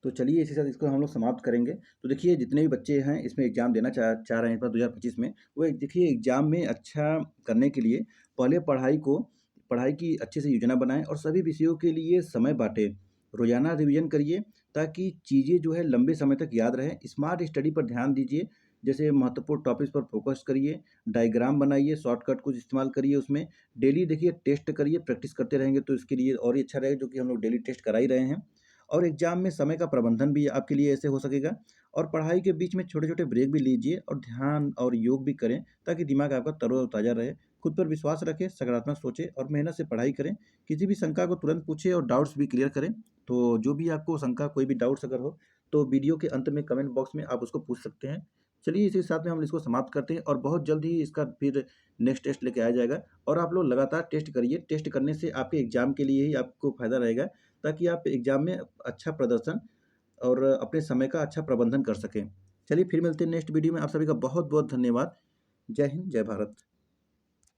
तो चलिए इसी साथ इसको हम लोग समाप्त करेंगे। तो देखिए जितने भी बच्चे हैं इसमें एग्ज़ाम देना चाह रहे हैं पर 2025 में, वो देखिए एग्ज़ाम में अच्छा करने के लिए पहले पढ़ाई की अच्छे से योजना बनाएँ और सभी विषयों के लिए समय बाँटें। रोज़ाना रिवीजन करिए ताकि चीज़ें जो है लंबे समय तक याद रहें। स्मार्ट स्टडी पर ध्यान दीजिए, जैसे महत्वपूर्ण टॉपिक्स पर फोकस करिए, डायग्राम बनाइए, शॉर्टकट कुछ इस्तेमाल करिए उसमें। डेली देखिए टेस्ट करिए, प्रैक्टिस करते रहेंगे तो इसके लिए और ही अच्छा रहेगा जो कि हम लोग डेली टेस्ट करा ही रहे हैं। और एग्ज़ाम में समय का प्रबंधन भी आपके लिए ऐसे हो सकेगा और पढ़ाई के बीच में छोटे-छोटे ब्रेक भी लीजिए और ध्यान और योग भी करें ताकि दिमाग आपका तरोताज़ा रहे। खुद पर विश्वास रखें, सकारात्मक सोचें और मेहनत से पढ़ाई करें। किसी भी शंका को तुरंत पूछें और डाउट्स भी क्लियर करें। तो जो भी आपको शंका कोई भी डाउट्स अगर हो तो वीडियो के अंत में कमेंट बॉक्स में आप उसको पूछ सकते हैं। चलिए इसी के साथ में हम इसको समाप्त करते हैं और बहुत जल्द ही इसका फिर नेक्स्ट टेस्ट लेके आया जाएगा और आप लोग लगातार टेस्ट करिए। टेस्ट करने से आपके एग्ज़ाम के लिए ही आपको फ़ायदा रहेगा ताकि आप एग्ज़ाम में अच्छा प्रदर्शन और अपने समय का अच्छा प्रबंधन कर सकें। चलिए फिर मिलते हैं नेक्स्ट वीडियो में। आप सभी का बहुत-बहुत धन्यवाद। जय हिंद, जय भारत।